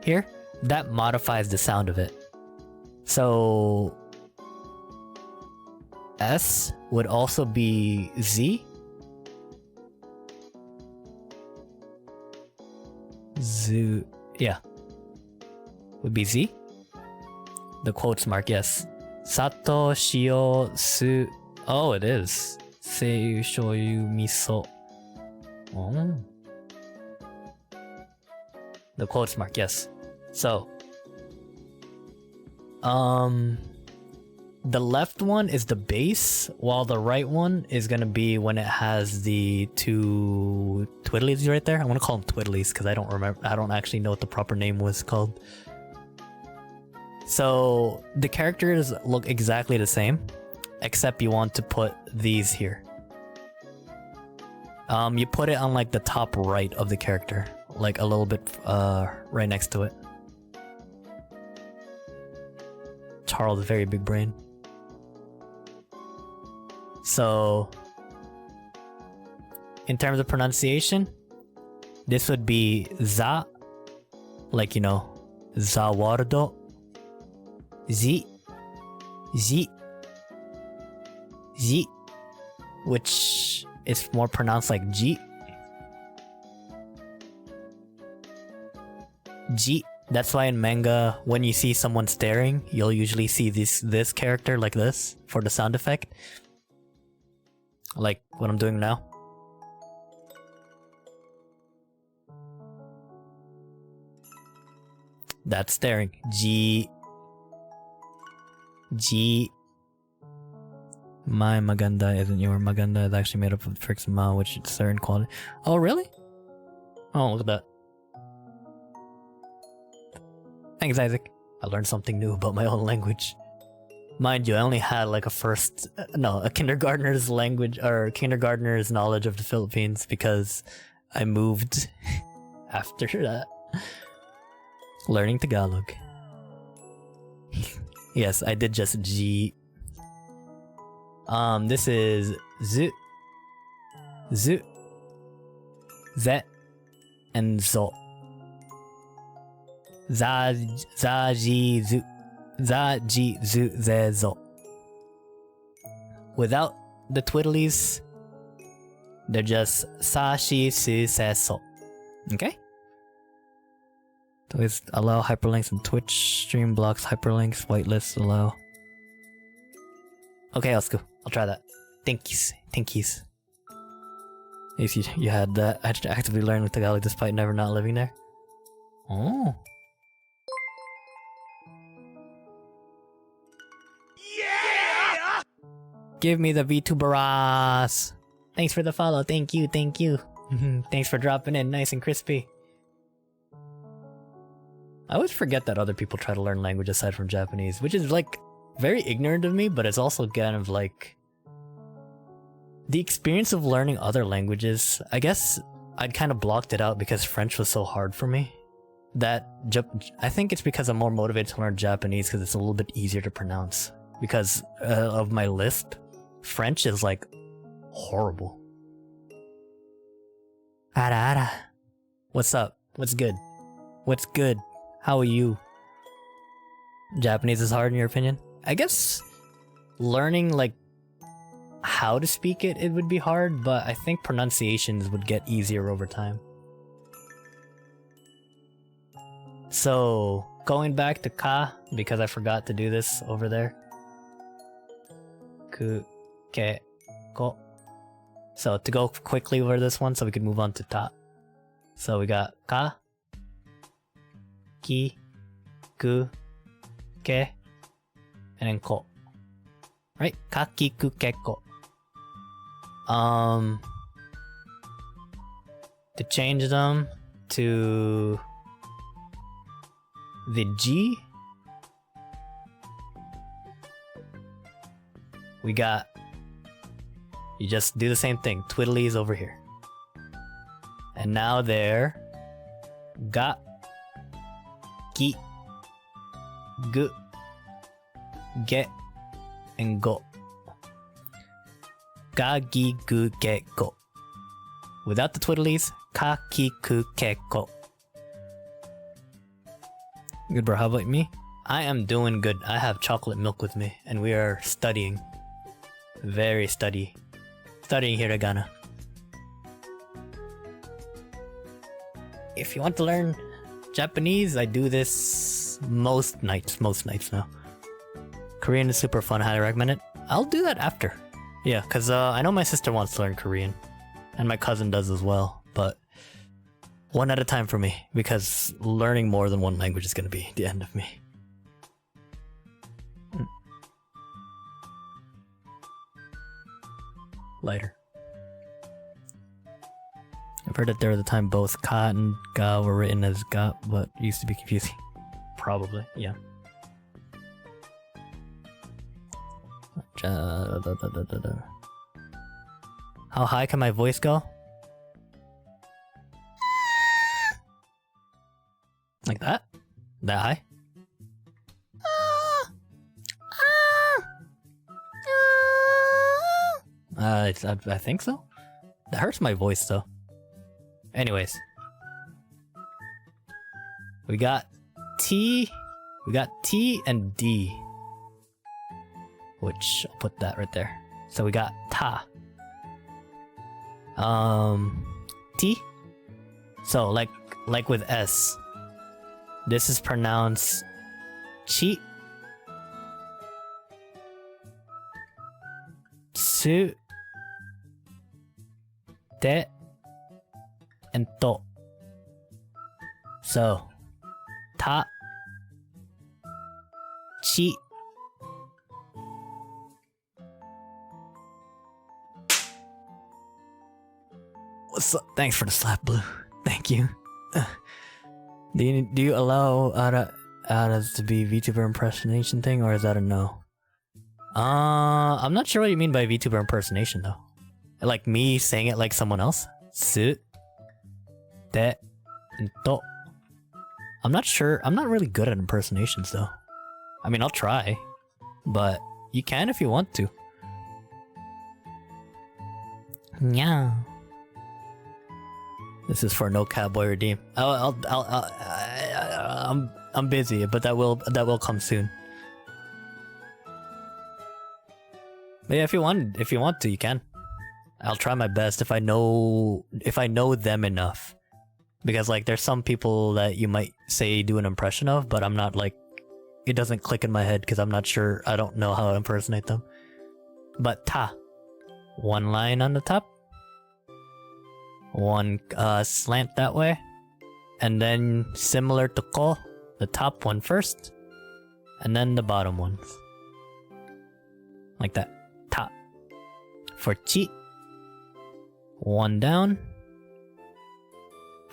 here, that modifies the sound of it. So S would also be Z. Yeah. Would be Z. The quotes mark, yes. Sato, shio, su. Oh, it is. Seiyu, shoyu, miso. Oh. The quotes mark, yes. So, the left one is the base, while the right one is gonna be when it has the two twiddlies right there. I want to call them twiddlies because I don't remember. I don't actually know what the proper name was called. So the characters look exactly the same, except you want to put these here. You put it on like the top right of the character, like a little bit right next to it. Charles, very big brain. So, in terms of pronunciation, this would be za, like, you know, zawardo, zi, zi, zi, which is more pronounced like ji. Ji. That's why in manga, when you see someone staring, you'll usually see this character like this for the sound effect. Like what I'm doing now. That's staring. Ji. Ji. My maganda isn't your maganda. It's actually made up of the prefix ma, which is certain quality. Oh, really? Oh, look at that. Thanks, Isaac. I learned something new about my own language. Mind you, I only had like a kindergartner's language or kindergartner's knowledge of the Philippines because I moved after that. Learning Tagalog. Yes, I did just G. This is Z, Z, Z, and Zo. Za, ji, zu, za, ji, zu, ze, zo. Without the twiddlies, they're just sa, shi, su, se, so. Okay? Always allow hyperlinks in Twitch, stream blocks, hyperlinks, whitelists, allow. Okay, let's go. I'll try that. Thank yous. At least you had that. I had to actively learn with Tagalog despite never not living there. Oh. Yeah! Give me the VTuberas! Thanks for the follow. Thank you. Thanks for dropping in nice and crispy. I always forget that other people try to learn language aside from Japanese, which is like very ignorant of me, but it's also kind of like the experience of learning other languages. I guess I'd kind of blocked it out because French was so hard for me. I think it's because I'm more motivated to learn Japanese because it's a little bit easier to pronounce. Because of my lisp, French is like horrible. Ara. What's up? What's good? How are you? Japanese is hard in your opinion? I guess learning like how to speak it would be hard, but I think pronunciations would get easier over time. So, going back to ka, because I forgot to do this over there. Ku, ke, ko. So, to go quickly over this one so we can move on to ta. So, we got ka, ki, ku, ke, and then ko. Right? Ka, ki, ku, ke, ko. To change them to the G, we got, you just do the same thing, twiddlies over here. And now they're ga, ki, gu, ge, and go. Ga, gi, gu, ge, go. Without the twiddlies, ka, ki, ku, ke, ko. Good bro, how about me? I am doing good. I have chocolate milk with me, and we are studying. Studying Hiragana. If you want to learn Japanese, I do this most nights now. Korean is super fun, highly recommend it. I'll do that after. Yeah, because I know my sister wants to learn Korean, and my cousin does as well, but one at a time for me, because learning more than one language is going to be the end of me. Lighter. I've heard that there was a time both ka and ga were written as ga, but used to be confusing. Probably, yeah. How high can my voice go? Like that? That high? I think so. That hurts my voice though. Anyways. We got T and D. Which, I'll put that right there. So we got ta. T. So like with S. This is pronounced chi. Su. Te. And to. So ta. Chi. What's up? Thanks for the slap, Blue. Thank you. Do you allow Aras to be VTuber impersonation thing, or is that a no? I'm not sure what you mean by VTuber impersonation though. Like me saying it like someone else? Su. Te. And to. I'm not sure. I'm not really good at impersonations though. I mean, I'll try. But you can if you want to. Yeah. This is for no Catboy redeem. I'm busy, but that will come soon. But yeah, if you want to, you can. I'll try my best if I know them enough. Because like there's some people that you might say do an impression of, but I'm not like, it doesn't click in my head because I'm not sure. I don't know how to impersonate them. But ta, one line on the top. One slant that way, and then similar to ko, the top one first, and then the bottom ones, like that. Ta. For chi, one down,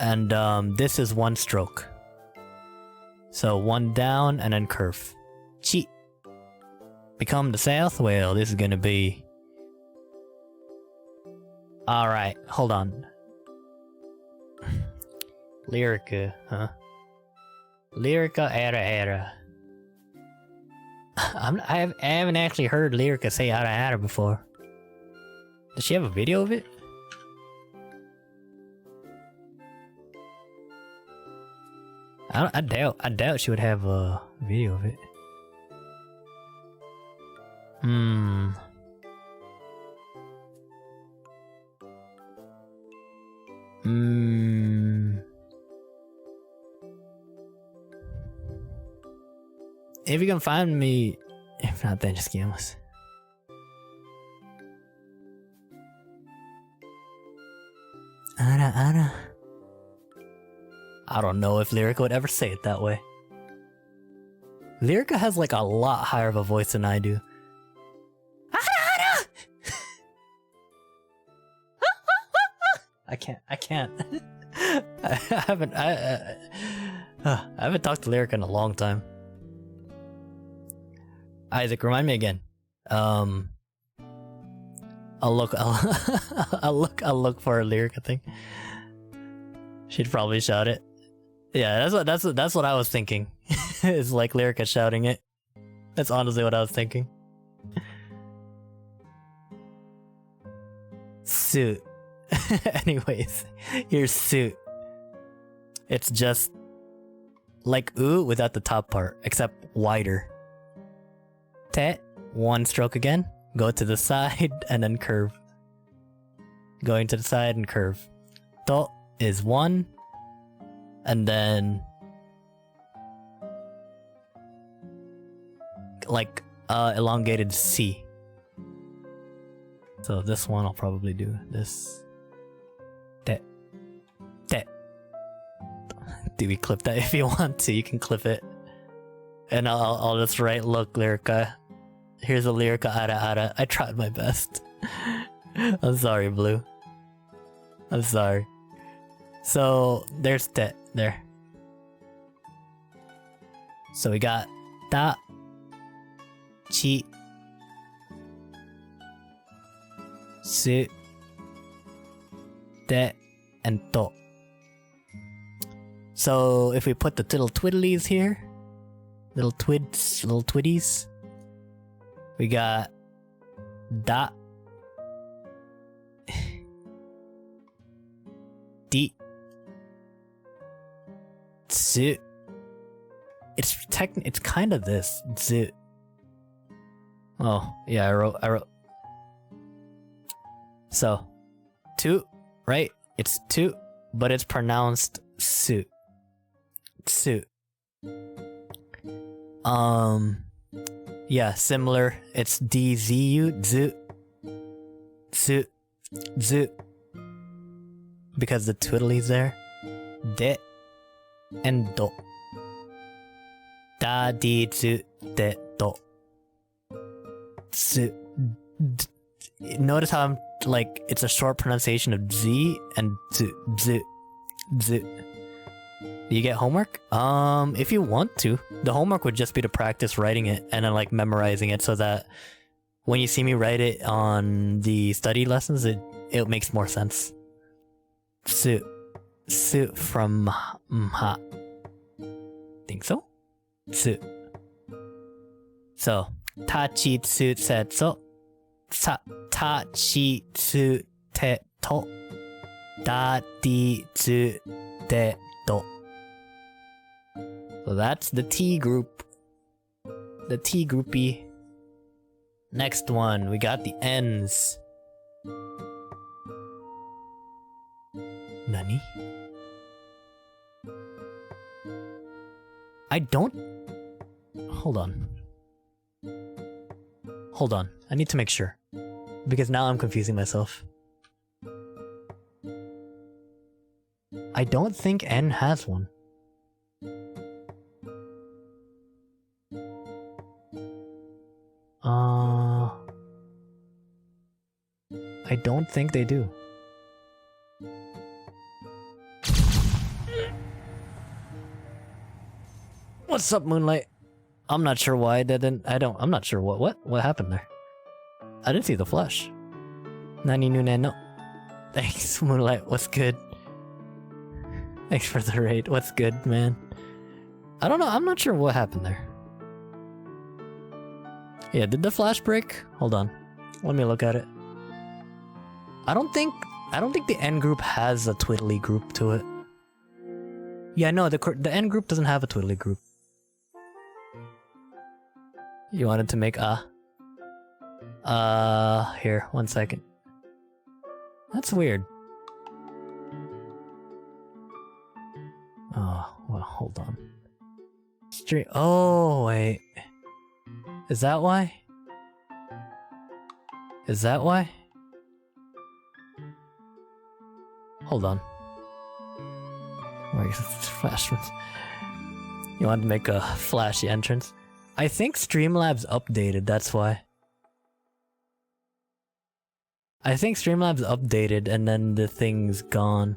and this is one stroke. So one down and then curve. Chi. Become the South Whale. This is gonna be. All right, hold on. Lyrica, huh? Lyrica era. I haven't actually heard Lyrica say ara before. Does she have a video of it? I doubt she would have a video of it. If you can find me, if not, then just game us. Ara. I don't know if Lyrica would ever say it that way. Lyrica has like a lot higher of a voice than I do. Ara! I can't. I haven't talked to Lyrica in a long time. Isaac, remind me again. I'll look for a Lyrica thing. She'd probably shout it. Yeah, that's what I was thinking. It's like Lyrica shouting it. That's honestly what I was thinking. Suit. Anyways, here's suit. It's just like ooh without the top part, except wider. Te, one stroke again. Go to the side and then curve. Going to the side and curve. To is one. And then like elongated C. So this one I'll probably do this. Te. Do we clip that if you want to? You can clip it. And I'll just write, look, Lyrica. Here's a Lyrica ara. I tried my best. I'm sorry, Blue. I'm sorry. So there's te there. So we got ta, chi, su, te, and to. So if we put the little twiddlies here, little twitties, we got da, D. Z. It's kind of this. Z. Oh, yeah, I wrote. So, two, right? It's two, but it's pronounced su. Su. Yeah, similar. It's DZU, zu. Su. Zu. Because the twiddly's there. De. And do. Da, di, zu, de, do. Zu. Notice how I'm like, it's a short pronunciation of Z and zu, zu, zu. Do you get homework? If you want to. The homework would just be to practice writing it and then like memorizing it so that when you see me write it on the study lessons, it makes more sense. Su. Su from ha. Think so? Su. So, ta chi tsu setso. Sa ta chi tsu te to. Da di tsu de do. So that's the T group. The T groupie. Next one, we got the N's. Nani? I don't... Hold on. Hold on. I need to make sure. Because now I'm confusing myself. I don't think N has one. I don't think they do. What's up, Moonlight? I'm not sure why I didn't. I'm not sure what happened there. I didn't see the flash. Nani nu no. Thanks, Moonlight. What's good? Thanks for the raid. What's good, man? I don't know. I'm not sure what happened there. Yeah, did the flash break? Hold on. Let me look at it. I don't think the N group has a twiddly group to it. Yeah, no, the N group doesn't have a twiddly group. You wanted to make a? Here, 1 second. That's weird. Oh, well, hold on. Oh, wait. Is that why? Is that why? Hold on. Wait, flash. You want to make a flashy entrance? I think Streamlabs updated, that's why. I think Streamlabs updated and then the thing's gone.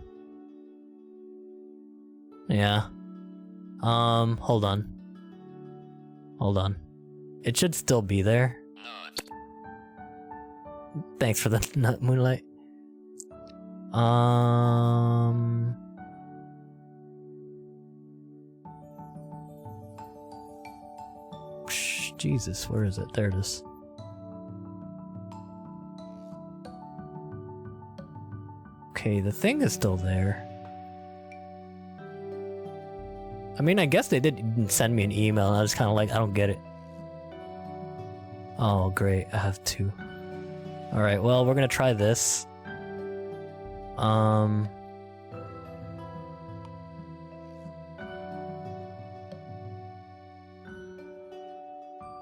Yeah. Hold on. Hold on. It should still be there. Thanks for the nut, Moonlight. Jesus, where is it? There it is. Okay, the thing is still there. I mean, I guess they did send me an email, and I was kind of like, I don't get it. Oh, great, I have two. Alright, well, we're gonna try this.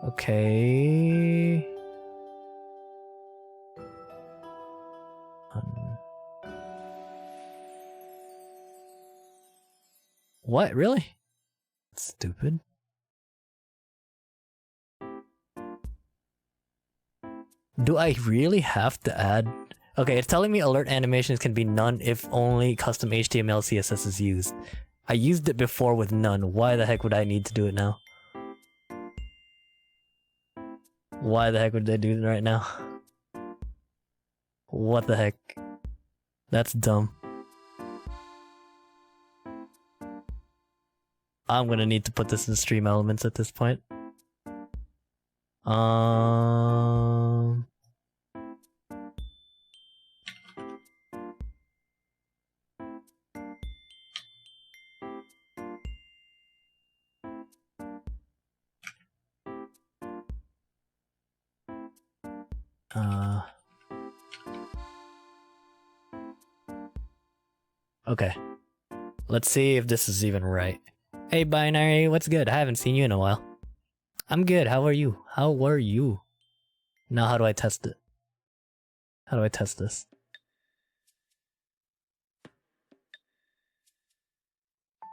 Okay. What? Really? That's stupid. Do I really have to add? Okay, it's telling me alert animations can be none if only custom HTML CSS is used. I used it before with none. Why the heck would I need to do it now? Why the heck would I do it right now? What the heck? That's dumb. I'm gonna need to put this in stream elements at this point. Okay. Let's see if this is even right. Hey Binary, what's good? I haven't seen you in a while. I'm good, how are you? How are you? Now how do I test it? How do I test this?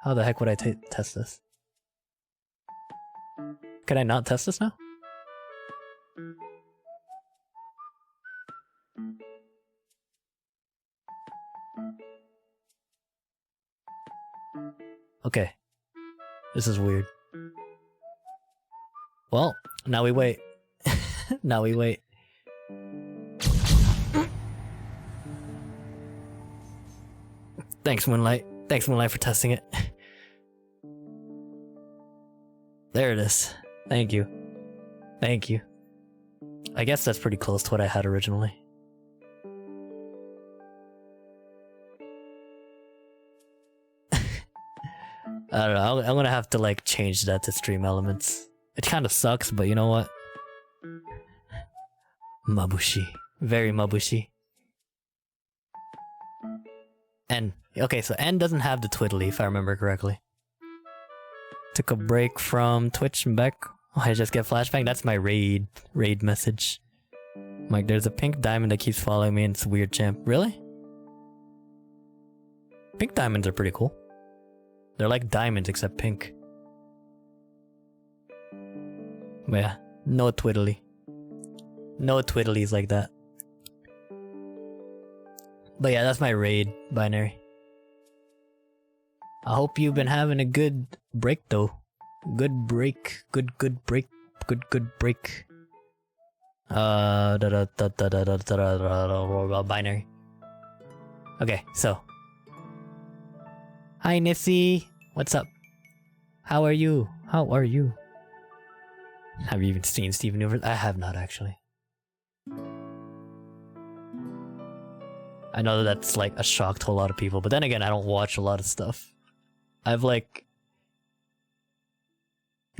How the heck would I test this? Can I not test this now? Okay. This is weird. Well, now we wait. Now we wait. Thanks, Moonlight. Thanks, Moonlight, for testing it. There it is. Thank you. Thank you. I guess that's pretty close to what I had originally. I don't know, I'm gonna have to like change that to stream elements. It kind of sucks, but you know what? Mabushi. Very mabushi. N. Okay, so N doesn't have the twiddly, if I remember correctly. Took a break from Twitch and back. Oh, I just get flashbang? That's my raid message. Like, there's a pink diamond that keeps following me and it's a weird champ. Really? Pink diamonds are pretty cool. They're like diamonds except pink. But yeah, no twiddly. No twiddlies like that. But yeah, that's my raid, Binary. I hope you've been having a good break though. Good break. Good break. Good break. Binary. Okay, so. Hi Nissy. What's up? How are you? How are you? Have you even seen Steven Universe? I have not actually. I know that that's like a shock to a lot of people, but then again, I don't watch a lot of stuff. I've like...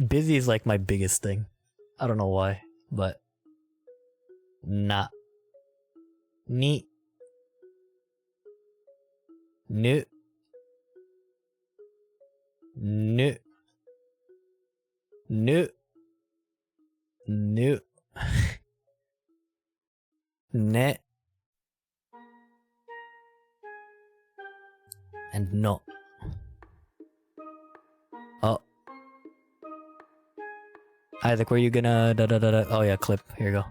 Busy is like my biggest thing. I don't know why, but... Nah. Ni. Nu. Nu. Nu. Nu. Ne. And no. Oh. Isaac, were you gonna Oh yeah, clip. Here you go.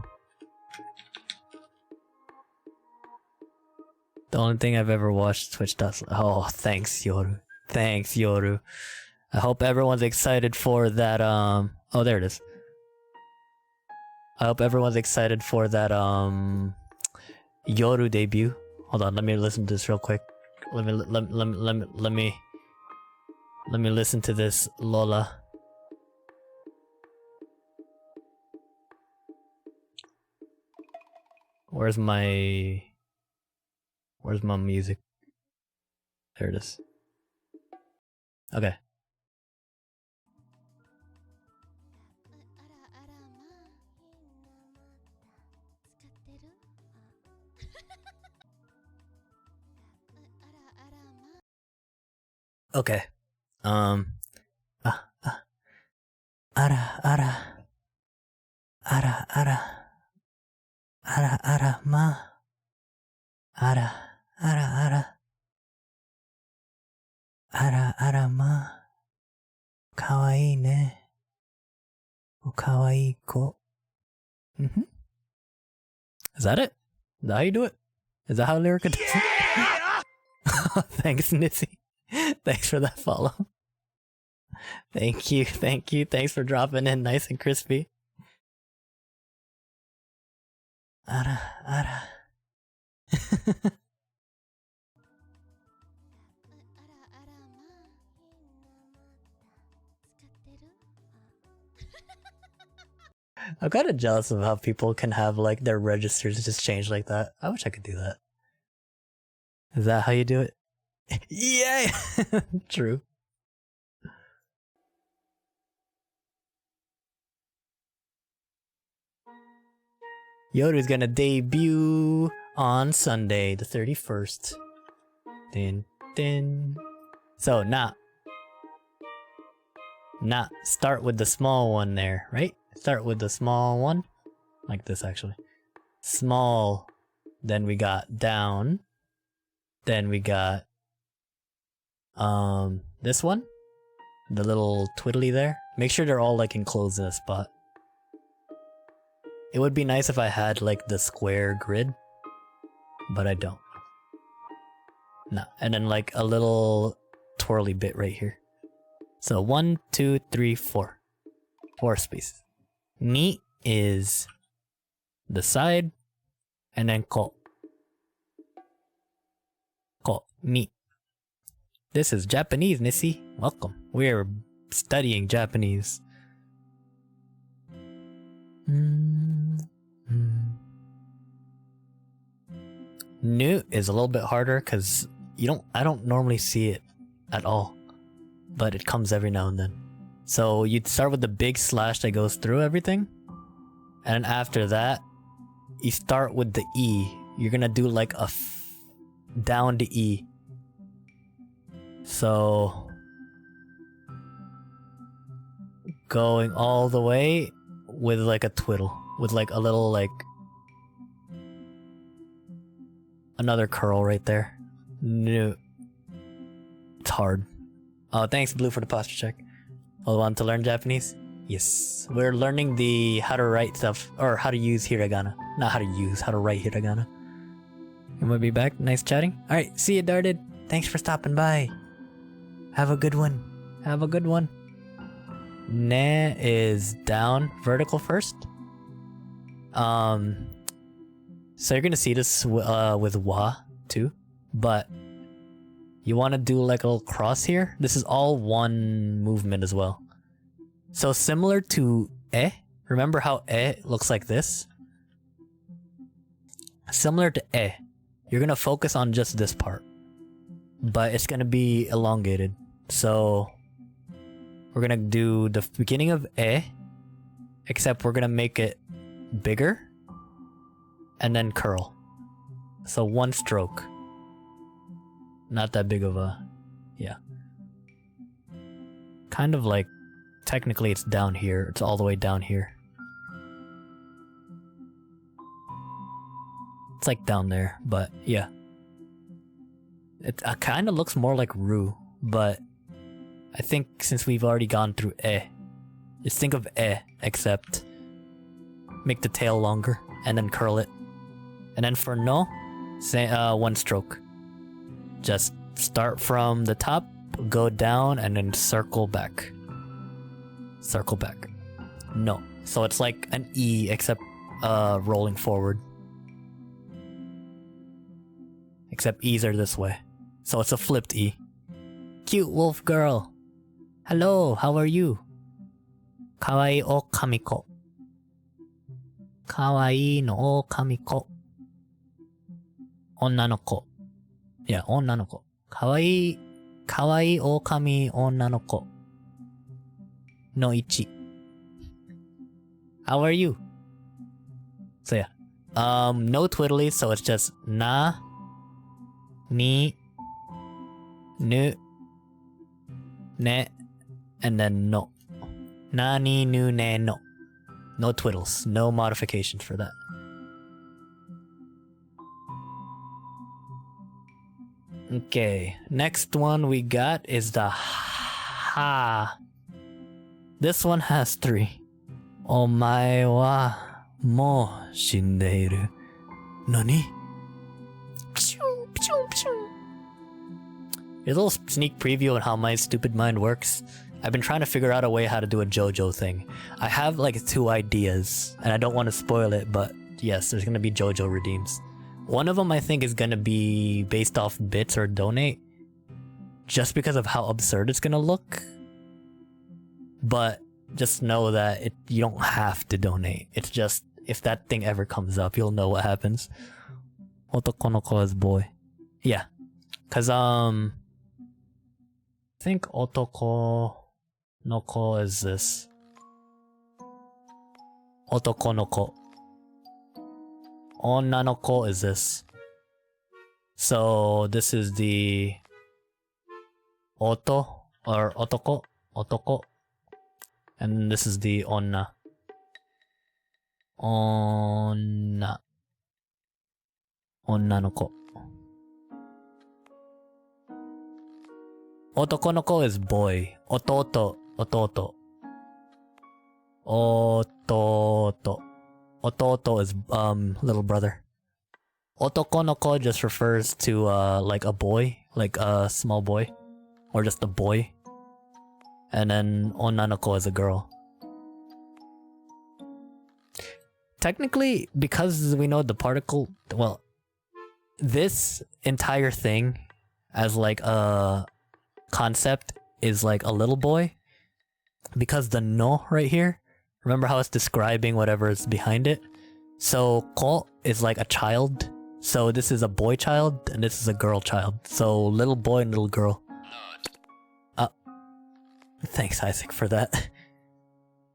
The only thing I've ever watched Twitch does. Oh, thanks, Yoru. Thanks, Yoru. I hope everyone's excited for that, Oh, there it is. I hope everyone's excited for that, Yoru debut. Hold on, let me listen to this real quick. Let me listen to this, Lola. Where's my music? There it is. Okay. Okay. Ara. Ma. Ara ma. Kawaii ne. Kawaii ko. Mm-hmm. Is that it? Is that how you do it? Is that how Lyrica does it? Thanks, Nissy. Thanks for that follow. Thank you. Thanks for dropping in nice and crispy. Ara. I'm kind of jealous of how people can have like their registers just change like that. I wish I could do that. Is that how you do it? Yeah! True. Yoru's gonna debut on Sunday, the 31st. Din, din. So, start with the small one there, right? Start with the small one. Like this, actually. Small. Then we got down. Then we got this one. The little twiddly there. Make sure they're all like enclosed in a spot. It would be nice if I had like the square grid, but I don't. No. And then like a little twirly bit right here. So 1, 2, 3, 4. 4 spaces. Ni is the side, and then ko. Ko, ni. This is Japanese, Nissi. Welcome. We're studying Japanese. Nu is a little bit harder because I don't normally see it at all, but it comes every now and then. So you'd start with the big slash that goes through everything, and then after that you start with the E. You're gonna do like a down to E. So going all the way with like a twiddle, with like a little like another curl right there. No, it's hard. Oh, thanks Blue for the posture check. Oh, want to learn Japanese? Yes, we're learning the how to write stuff, or how to use hiragana. Not how to use, how to write hiragana. And we'll be back. Nice chatting. All right, see you, Darted. Thanks for stopping by. Have a good one. Have a good one. Ne is down, vertical first. So you're gonna see this with wa too, but you want to do like a little cross here. This is all one movement as well. So similar to e. Remember how e looks like this? Similar to e. You're gonna focus on just this part, but it's gonna be elongated. So we're gonna do the beginning of e, except we're gonna make it bigger and then curl. So one stroke. Not that big of a, yeah. Kind of like, technically it's down here. It's all the way down here. It's like down there, but yeah. It kind of looks more like Ru, but I think since we've already gone through E, just think of E, except make the tail longer and then curl it. And then for No, say one stroke. Just start from the top, go down, and then circle back. Circle back. No. So it's like an E, except rolling forward. Except E's are this way. So it's a flipped E. Cute wolf girl. Hello, how are you? Kawaii o kamiko. Kawaii no o kamiko. Onnanoko. Yeah, onnanoko. Kawaii okami onnanoko. No ichi. How are you? So yeah. No twiddly, so it's just na, ni, nu, ne, and then no. Na, ni, nu, ne, no. No twiddles. No modifications for that. Okay, next one we got is the ha. This one has 3. Omae wa mou shindeiru. Nani? Here's a little sneak preview on how my stupid mind works. I've been trying to figure out a way how to do a JoJo thing. I have like 2 ideas, and I don't want to spoil it, but yes, there's gonna be JoJo redeems. One of them I think is gonna be based off bits or donate, just because of how absurd it's gonna look. But just know that you don't have to donate. It's just, if that thing ever comes up, you'll know what happens. Otoko no ko is boy. Yeah. Cause I think otoko no ko is this. Otoko no ko. Onnanoko is this. So this is the oto or otoko, and this is the onna. Onnanoko. Otokonoko is boy. Ototo. Ototo is little brother. Otokonoko just refers to like a boy, like a small boy, or just a boy. And then onnanoko is a girl. Technically, because we know the particle, well, this entire thing as like a concept is like a little boy, because the no right here, remember how it's describing whatever is behind it? So ko is like a child, so this is a boy child and this is a girl child, so little boy and little girl. Thanks Isaac for that.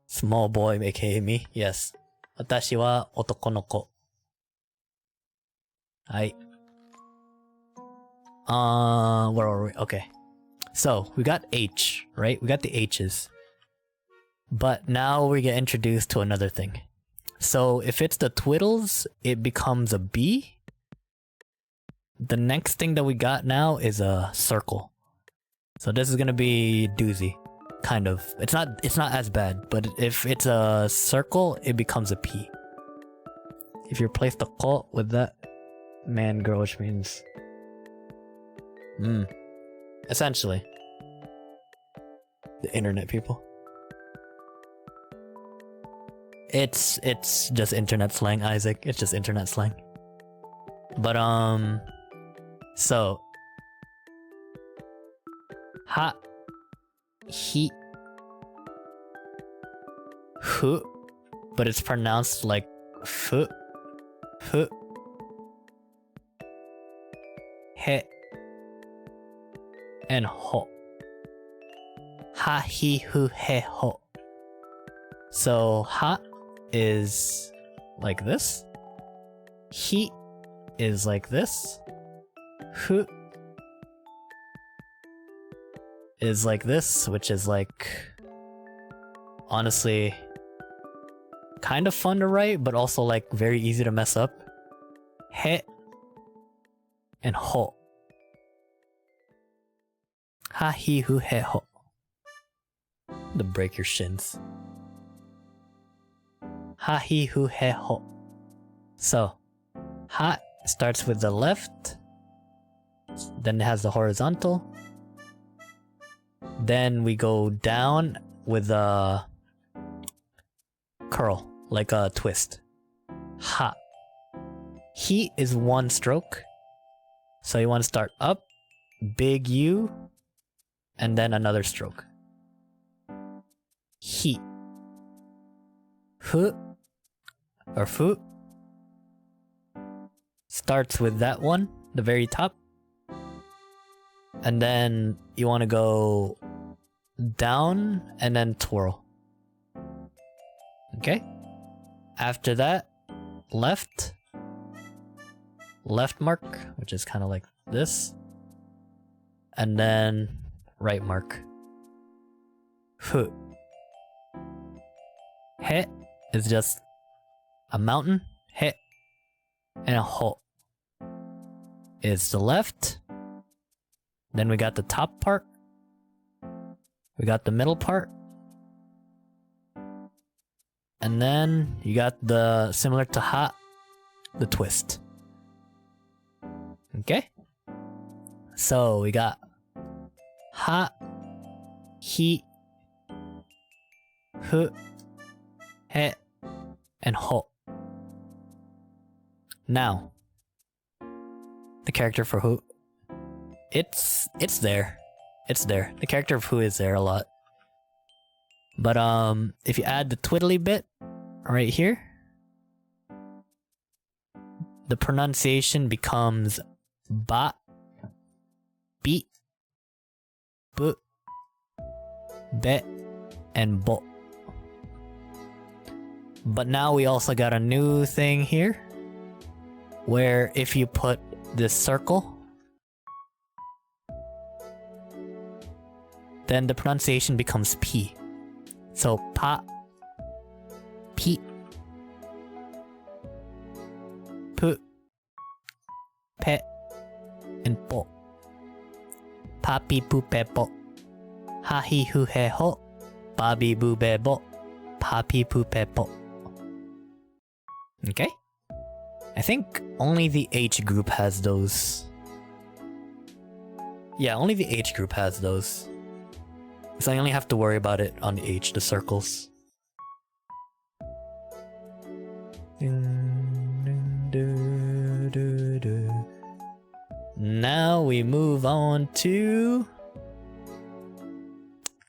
Small boy aka me, yes. Watashi wa otoko no ko. Hai. Where are we? Okay. So, we got H, right? We got the H's. But now we get introduced to another thing. So, if it's the twiddles, it becomes a B. The next thing that we got now is a circle. So this is gonna be doozy. Kind of. It's not as bad, but if it's a circle, it becomes a P. If you replace the ko with that man girl, which means essentially the internet people. It's just internet slang, Isaac. It's just internet slang. But so ha he hu, but it's pronounced like fu fu he and ho. Ha he hu he ho. So ha is like this, he is like this, hu is like this, which is like honestly kind of fun to write, but also like very easy to mess up. He and ho. Ha he hu he ho. To break your shins. Ha he hu he ho. So ha starts with the left, then it has the horizontal, then we go down with a curl, like a twist. Ha. He is one stroke, so you want to start up, big U, and then another stroke. He. Fu or fu starts with that one, the very top, and then you want to go down and then twirl. Okay? After that, left mark, which is kind of like this, and then right mark. Fu. He is just a mountain. He and a ho is the left. Then we got the top part. We got the middle part. And then you got the, similar to ha, the twist. Okay? So we got ha, he, hu, he, and ho. Now, the character for hu, it's there. It's there. The character of hu is there a lot. But if you add the twiddly bit right here, the pronunciation becomes ba, bi, bu, be, and bo. But now we also got a new thing here. where if you put this circle, then the pronunciation becomes P. So pa, P, pu, pe, and po. Papi pu pe po. Ha hi hu he ho. Babi bu be bo. Papi pu pe po. Okay? I think only the H group has those. Yeah, only the H group has those. So I only have to worry about it on the H, the circles. Now we move on to...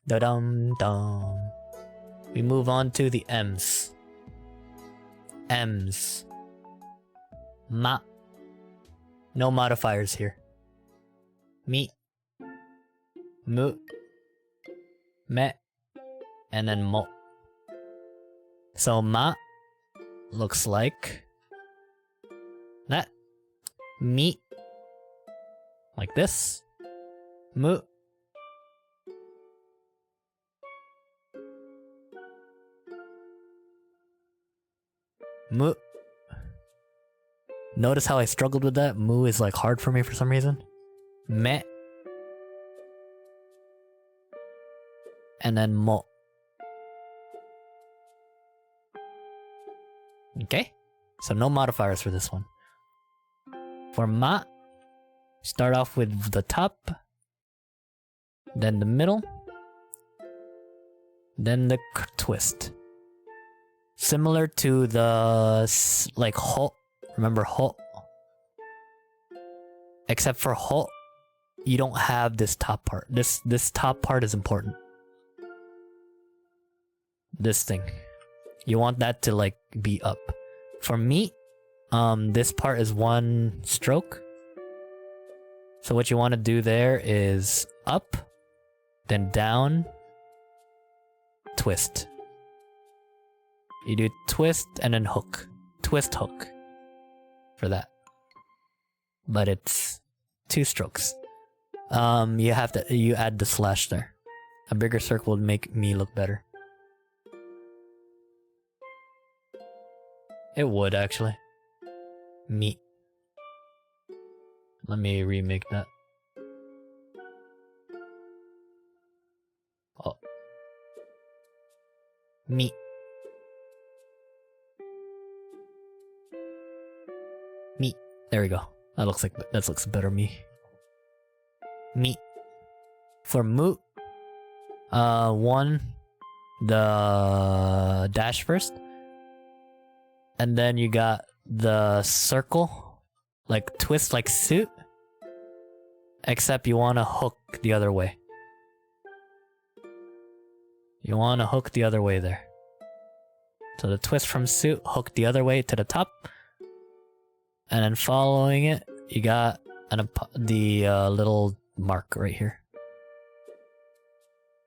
Da-dum-dum. We move on to the M's. M's. Ma. No modifiers here. Mi. Mu. Me. And then mo. So ma looks like that. Mi. Like this. Mu. Mu. Notice how I struggled with that? Mu is like hard for me for some reason. Me. And then mo. Okay? So no modifiers for this one. For ma, start off with the top, then the middle, then the twist. Similar to the like ho. Remember ho? Except for ho, you don't have this top part. This top part is important. This thing. You want that to like be up. For me, this part is one stroke. So what you want to do there is up, then down, twist. You do twist and then hook. Twist hook. For that. But it's 2 strokes. You add the slash there. A bigger circle would make me look better. It would actually. Me. Let me remake that. Oh. Me. Me. There we go. That looks better me. Me. For mu, one, the dash first. And then you got the circle, like twist like suit, except you want to hook the other way. You want to hook the other way there. So the twist from suit, hook the other way to the top. And then following it, you got the little mark right here.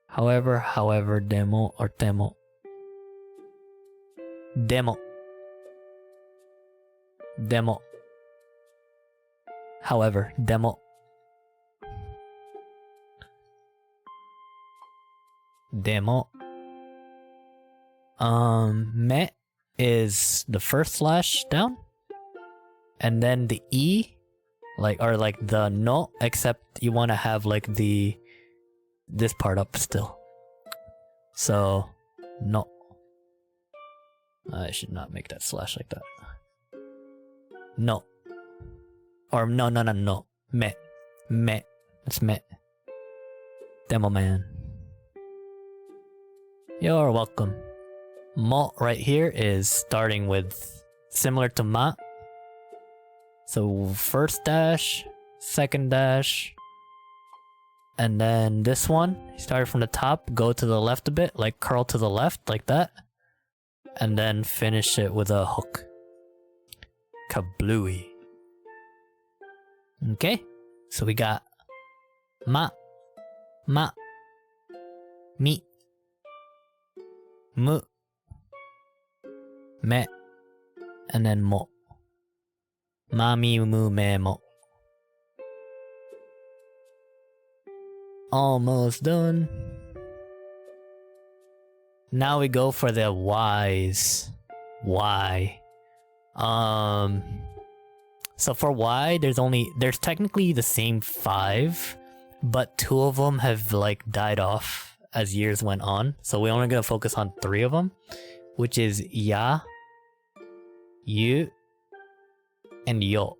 However, demo or demo. Demo. Demo. However, demo. Demo. Me is the first slash down. And then the E, like the no, except you want to have like this part up still. So, no. I should not make that slash like that. No. Or no. Me. That's me. Demo man. You're welcome. Mo right here is starting with similar to ma. So first dash, second dash, and then this one, start from the top, go to the left a bit, like curl to the left, like that, and then finish it with a hook. Kablooey. Okay, so we got ma, mi, mu, me, and then mo. Mami mu memo. Almost done. Now we go for the Y's. Y. So for Y, there's technically the same 5, but 2 of them have like died off as years went on. So we're only gonna focus on 3 of them, which is Ya, Yu, and Yo.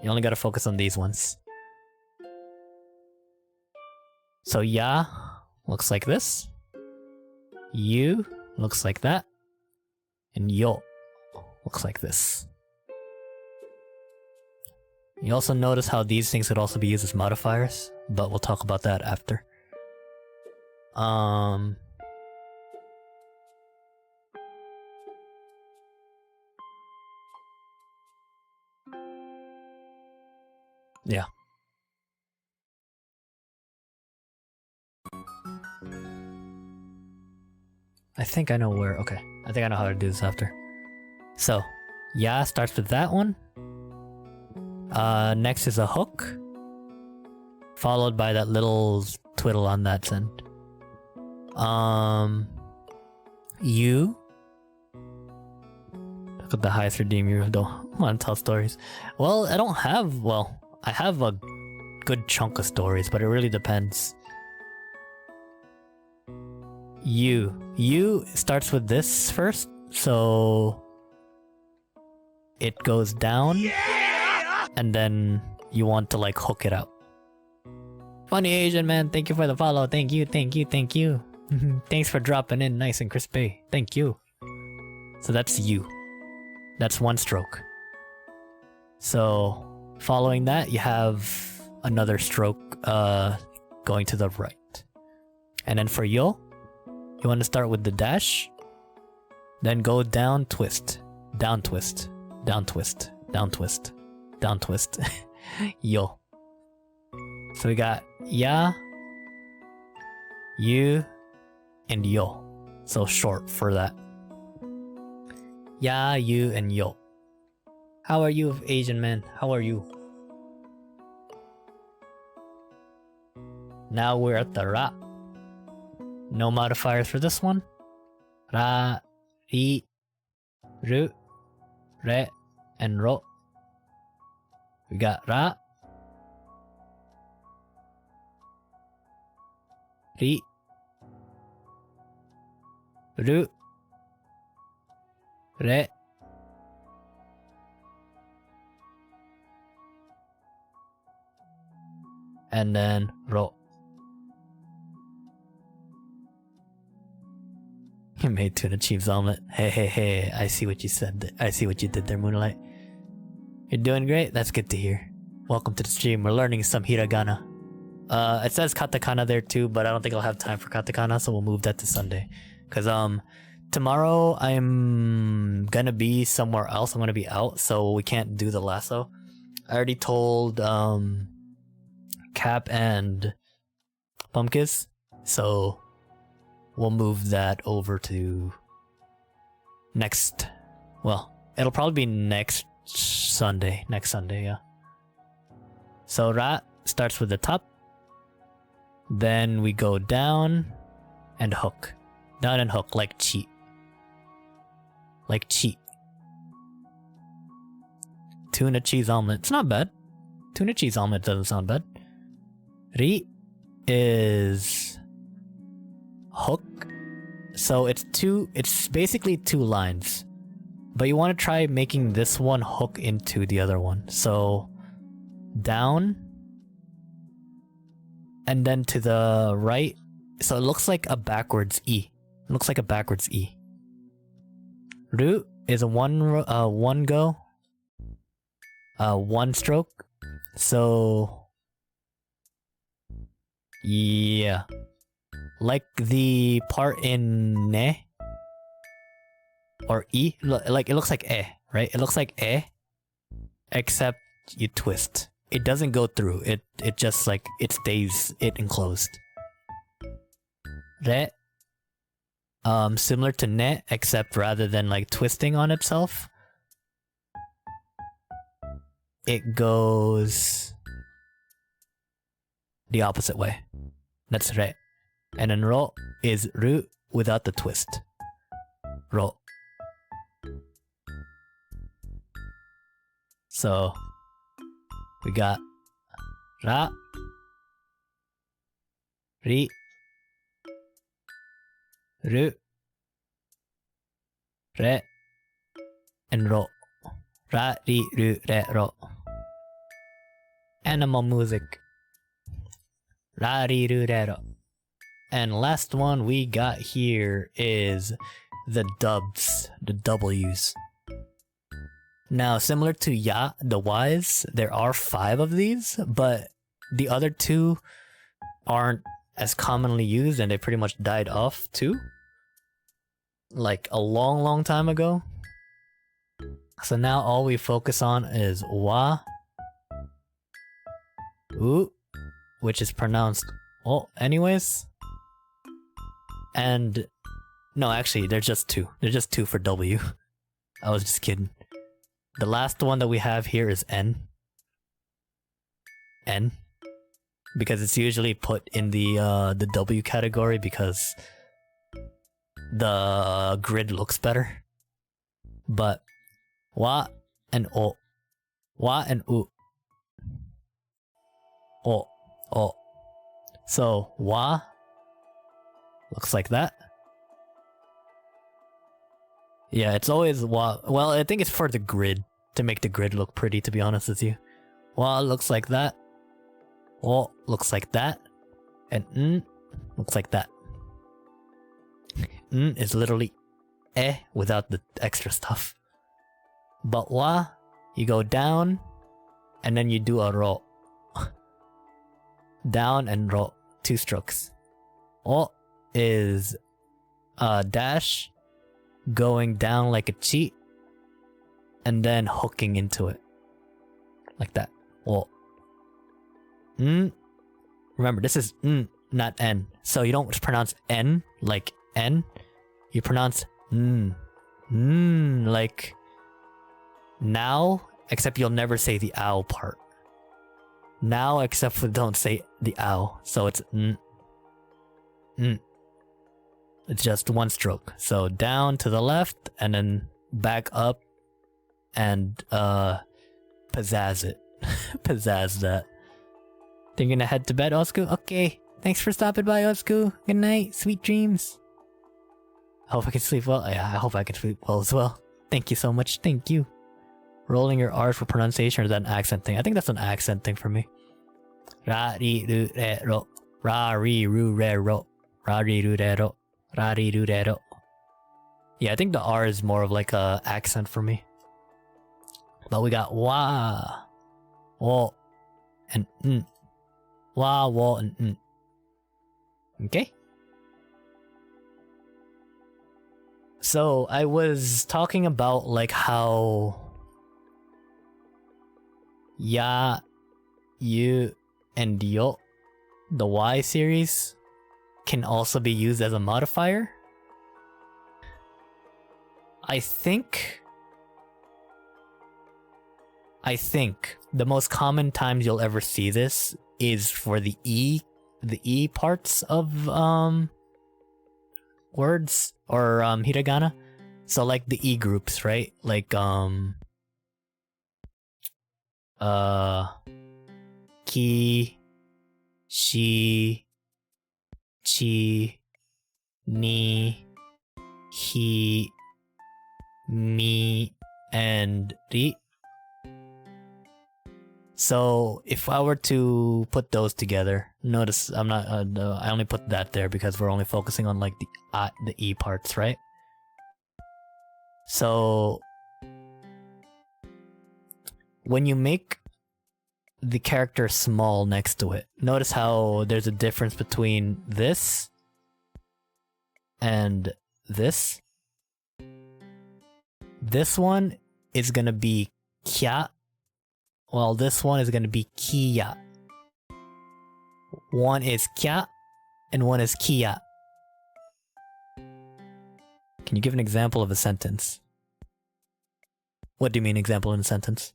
You only gotta focus on these ones. So Ya looks like this. Yu looks like that. And Yo looks like this. You also notice how these things could also be used as modifiers, but we'll talk about that after. Yeah. I think I know where. Okay. I think I know how to do this after. So, Ya starts with that one. Next is a hook, followed by that little twiddle on that end. You. Look at the highest redeem. You don't want to tell stories. Well, I don't have. Well, I have a good chunk of stories, but it really depends. You starts with this first, so it goes down, and then you want to like hook it out. Funny Asian man, thank you for the follow. Thank you. Thanks for dropping in nice and crispy. Thank you. So that's you. That's one stroke. So following that, you have another stroke going to the right. And then for Yo, you want to start with the dash, then go down, twist, down, twist, down, twist, down, twist, down, twist. Yo. So we got Ya, Yu, and Yo. So short for that. Ya, Yu, and Yo. How are you, Asian man? How are you? Now we're at the Ra. No modifiers for this one. Ra, Ri, Ru, Re, and Ro. We got Ra, Ri, Ru, Re, and then Ro. You made tuna chief's omelet. Hey, I see what you said. I see what you did there, Moonlight. You're doing great. That's good to hear. Welcome to the stream. We're learning some hiragana. It says katakana there too, but I don't think I'll have time for katakana, so we'll move that to Sunday. Cause tomorrow I'm gonna be somewhere else. I'm gonna be out, so we can't do the lasso. I already told Cap and Pumpkins, so we'll move that over to next. Well, it'll probably be next Sunday. Next Sunday, yeah. So Ra starts with the top. Then we go down and hook. Down and hook, like cheat. Like cheat. Tuna cheese omelet. It's not bad. Tuna cheese omelet doesn't sound bad. Ri is hook. So it's basically 2 lines. But you want to try making this one hook into the other one. So down and then to the right. So it looks like a backwards E. It looks like a backwards E. Ru is a one go. One stroke. So yeah. Like the part in ne or E, like it looks like right? It looks like except you twist. It doesn't go through. It just like it stays enclosed. Re, similar to ne, except rather than like twisting on itself, it goes the opposite way. That's re. And then ro is ru without the twist. Ro. So we got ra, ri, ru, re, and ro. Ra, ri, ru, re, ro. Animal music. Ra, ri, ru, re, ro. And last one we got here is the dubs, the W's. Now, similar to ya, the Y's, there are 5 of these, but the other 2 aren't as commonly used and they pretty much died off too. Like a long time ago. So now all we focus on is wa, u, which is pronounced o anyways. And no, actually, there's just 2. There's just 2 for W. I was just kidding. The last one that we have here is N. N. Because it's usually put in the W category because the grid looks better. But wa and o. Wa and u. O. O. So wa looks like that. Yeah, it's always wa. Well, I think it's for the grid, to make the grid look pretty, to be honest with you. Wa looks like that. O looks like that. And n looks like that. N is literally without the extra stuff. But wa, you go down, and then you do a ro. Down and ro, 2 strokes. O is a dash, going down like a cheat, and then hooking into it. Like that. O. N. Remember, this is n, not n. So you don't pronounce n like n. You pronounce n. N like now, except you'll never say the ow part. Now, except for don't say the ow. So it's n. N. It's just 1 stroke. So down to the left and then back up and pizzazz it. Pizzazz that. Think you're gonna head to bed, Osku? Okay. Thanks for stopping by, Osku. Good night. Sweet dreams. I hope I can sleep well. Yeah, I hope I can sleep well as well. Thank you so much. Thank you. Rolling your R's for pronunciation, or is that an accent thing? I think that's an accent thing for me. Ra, ri, ru, re, ro. Ra, ri, ru, re, ro. Ra, ri, ru, re, ro. Ra, ri, ru, re, ro. Yeah, I think the R is more of like a accent for me. But we got wa, wo, and n. Wa, wo, and n. Okay? So, I was talking about like how ya, you, and yo, the Y series, can also be used as a modifier. I think the most common times you'll ever see this is for the E parts of words or hiragana. So like the E groups, right? Like ki, shi, chi, ni, hi, mi, and ri. So if I were to put those together, notice I'm not. I only put that there because we're only focusing on like the E parts, right? So when you make the character small next to it, notice how there's a difference between this and this. This one is gonna be kya, while this one is gonna be kiya. One is kya and one is kiya. Can you give an example of a sentence? What do you mean example in a sentence?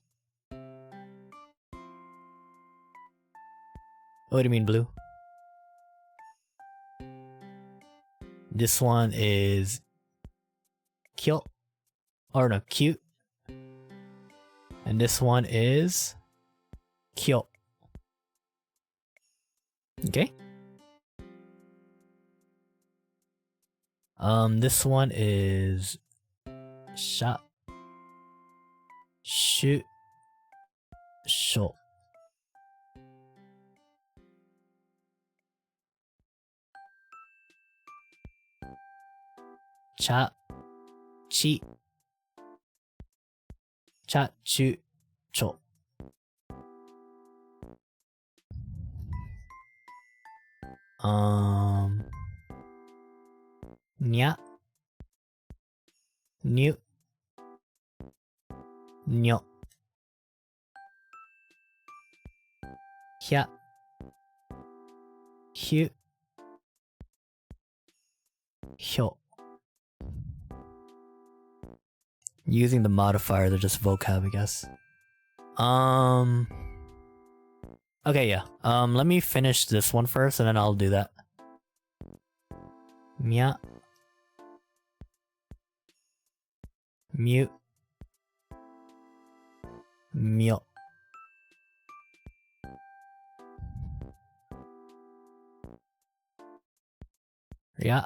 What do you mean blue? This one is cute. Or no, cute. And this one is cute. Okay. This one is sha, shu, sho. Cha, chi, cha, chu, cho. Nya, nyu, nyo. Hya, hyu, hyo. Using the modifier, they're just vocab, I guess. Okay, yeah. Let me finish this one first, and then I'll do that. Mya, mute, myo. Rya,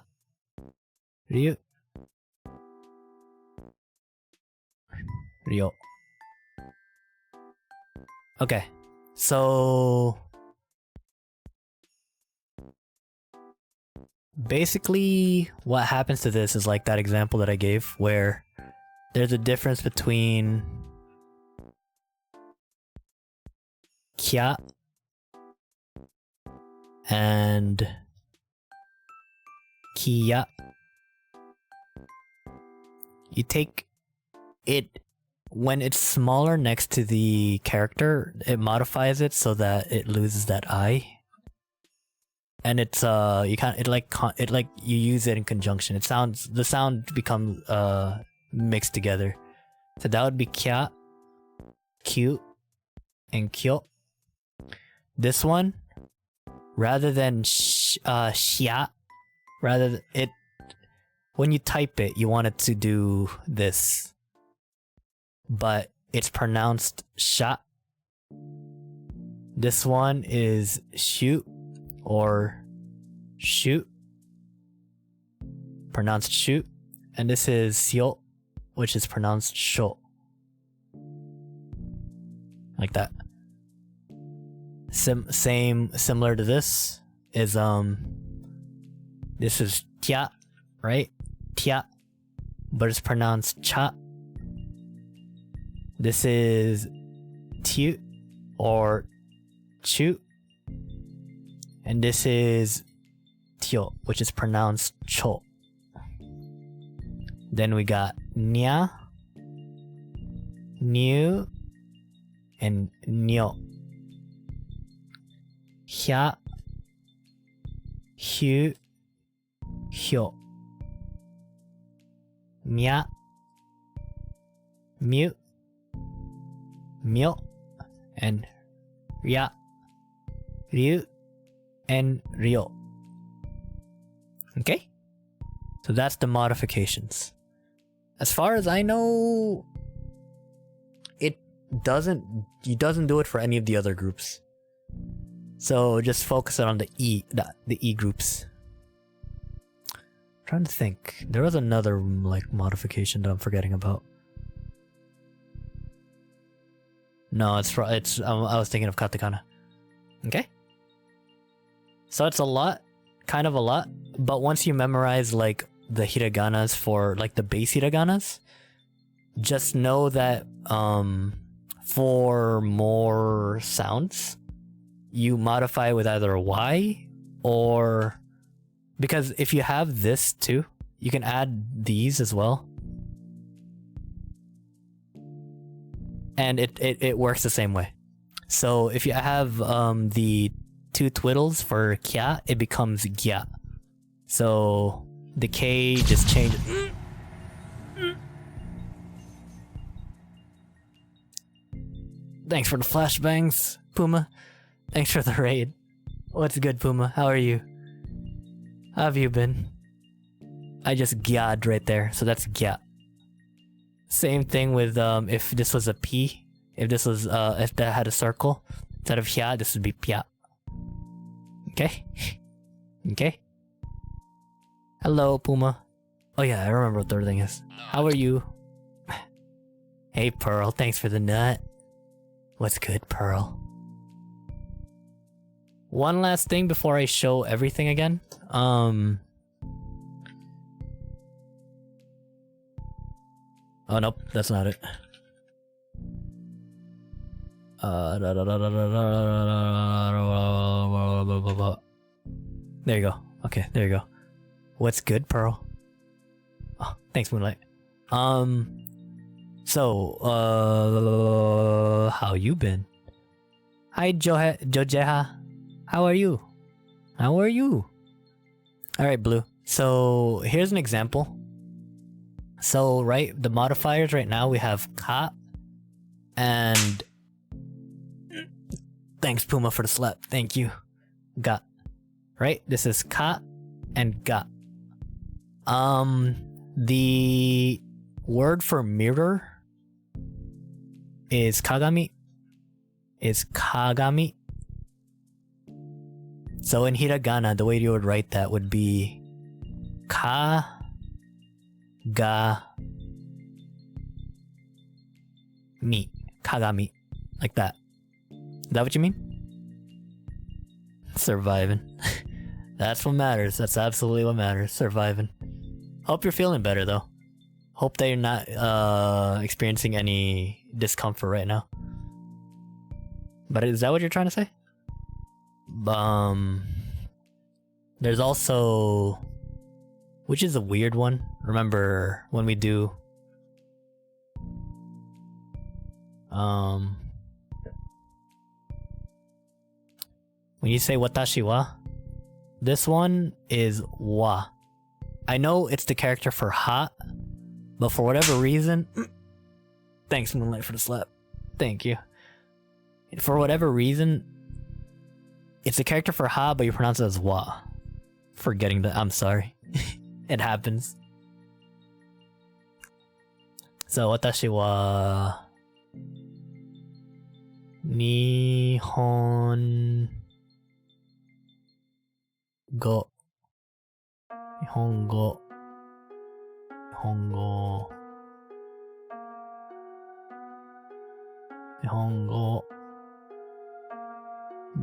ryu, ryo. Okay, so basically what happens to this is like that example that I gave where there's a difference between kya and kiya. You take it when it's smaller next to the character, it modifies it so that it loses that I. And it's you can't you use it in conjunction. The sound becomes mixed together. So that would be kya, cute, and kyo. This one, rather than shya, when you type it, you want it to do this, but it's pronounced sha. This one is shoot or shoot, pronounced shoot, and this is syo, which is pronounced sho. Like that. Similar to this is this is tia, right? Tia, but it's pronounced cha. This is tiu or chu, and this is tio, which is pronounced cho. Then we got nya, new, and nyo. Hya, hyu, hyo. Mya, mute, myo, and rya, ryu, and ryo. Okay? So that's the modifications. As far as I know, it doesn't do it for any of the other groups. So just focus on the E groups. I'm trying to think. There was another like modification that I'm forgetting about. No, I was thinking of katakana. Okay? So it's a lot, kind of a lot, but once you memorize like the hiraganas for like the base hiraganas, just know that for more sounds, you modify with either Y or, because if you have this too, you can add these as well. And it works the same way. So if you have the two twiddles for kya, it becomes gya. So the K just changes. Thanks for the flashbangs, Puma. Thanks for the raid. What's good, Puma? How are you? How have you been? I just gya'd right there, so that's gya. Same thing with if this was a P, if this was if that had a circle, instead of hya, this would be pya. Okay? Okay? Hello, Puma. Oh yeah, I remember what the other thing is. How are you? Hey, Pearl, thanks for the nut. What's good, Pearl? One last thing before I show everything again. Oh nope, that's not it. There you go. Okay, there you go. What's good, Pearl? Oh, thanks, Moonlight. So, how you been? Hi, Jojeha. How are you? How are you? Alright, Blue. So, here's an example. So, right, the modifiers right now, we have ka and... Thanks, Puma, for the slap. Thank you. Ga. Right? This is ka and ga. The word for mirror is kagami. So in hiragana, the way you would write that would be ka ga mi. Kagami. Like that. Is that what you mean? Surviving. That's what matters. That's absolutely what matters. Surviving. Hope you're feeling better though. Hope that you're not experiencing any discomfort right now. But is that what you're trying to say? There's also, which is a weird one. Remember when we do when you say watashi wa, this one is wa. I know it's the character for ha, but for whatever reason, thanks Moonlight for the slap. Thank you. For whatever reason, it's a character for ha, but you pronounce it as wa. Forgetting that, I'm sorry. It happens. So, watashi wa Nihon go. Nihongo.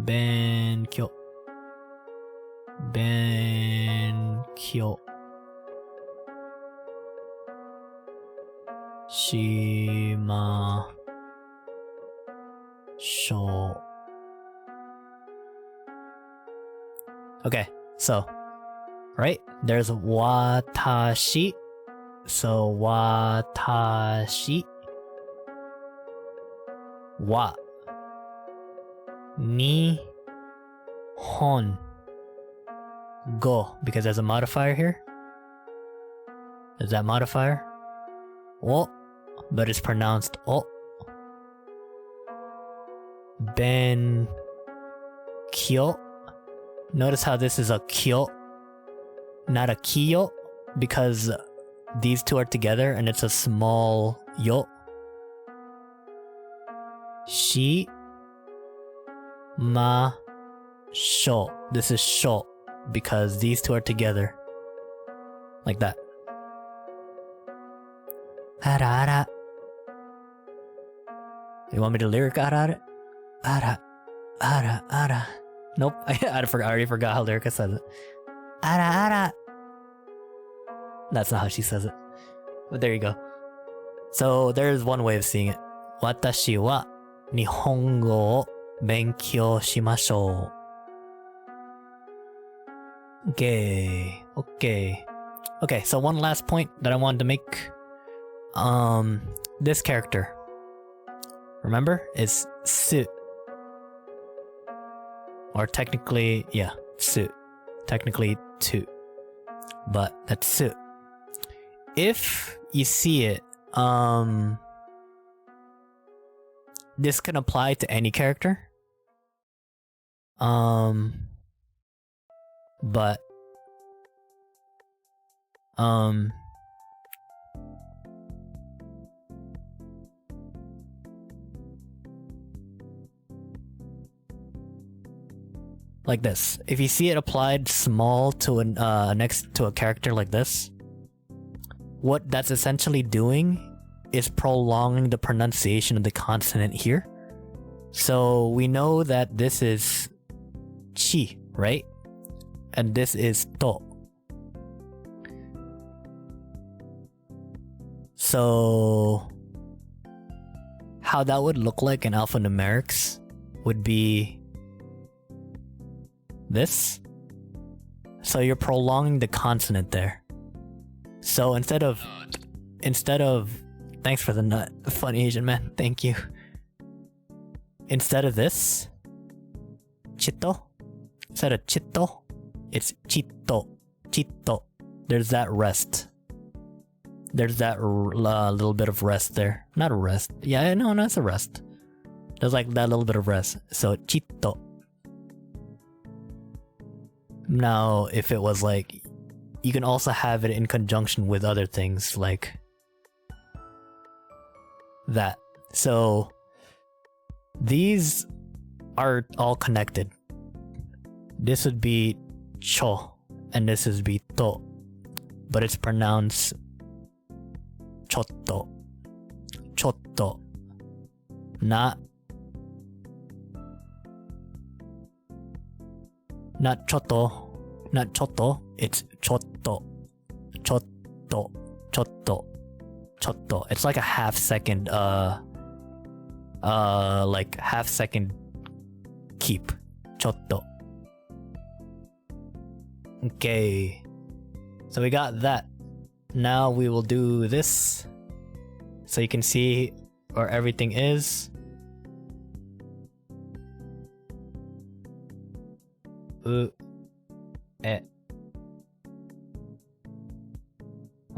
Benkyo. Shimashou. Okay, so, right? There's watashi. So, watashi. Wa. Nihon. Go. Because there's a modifier here. Is that modifier? O. But it's pronounced o. Ben. Kyo. Notice how this is a kyo, not a kiyo, because these two are together and it's a small yo. Shi ma sho. This is sho because these two are together. Like that. Ara ara. You want me to lyric ara ara? Ara ara ara. Nope, I already forgot how Lyrica says it. Ara ara. That's not how she says it. But there you go. So there's one way of seeing it. Watashi wa Nihongo o benkyou shimashou. Okay. Okay, so one last point that I wanted to make. This character, remember, is su. Or technically, yeah, su. Technically, tu. But that's su. If you see it, this can apply to any character. But like this. If you see it applied small to an next to a character like this, what that's essentially doing is prolonging the pronunciation of the consonant here. So we know that this is chi, right? And this is to. So how that would look like in alphanumerics would be this. So you're prolonging the consonant there. So instead of thanks for the nut, funny Asian man, thank you. Instead of this, chito, instead of chito, it's chito, chito. There's that rest. There's that little bit of rest there. Not a rest. Yeah, no, it's a rest. There's like that little bit of rest. So chito. Now, if it was like, you can also have it in conjunction with other things like that. So these are all connected. This would be cho, and this would be to, but it's pronounced chotto, chotto, not chotto, not chotto, it's chotto, chotto, chotto, chotto. It's like a half second, like half second keep, chotto. Okay, so we got that. Now we will do this so you can see where everything is. I'm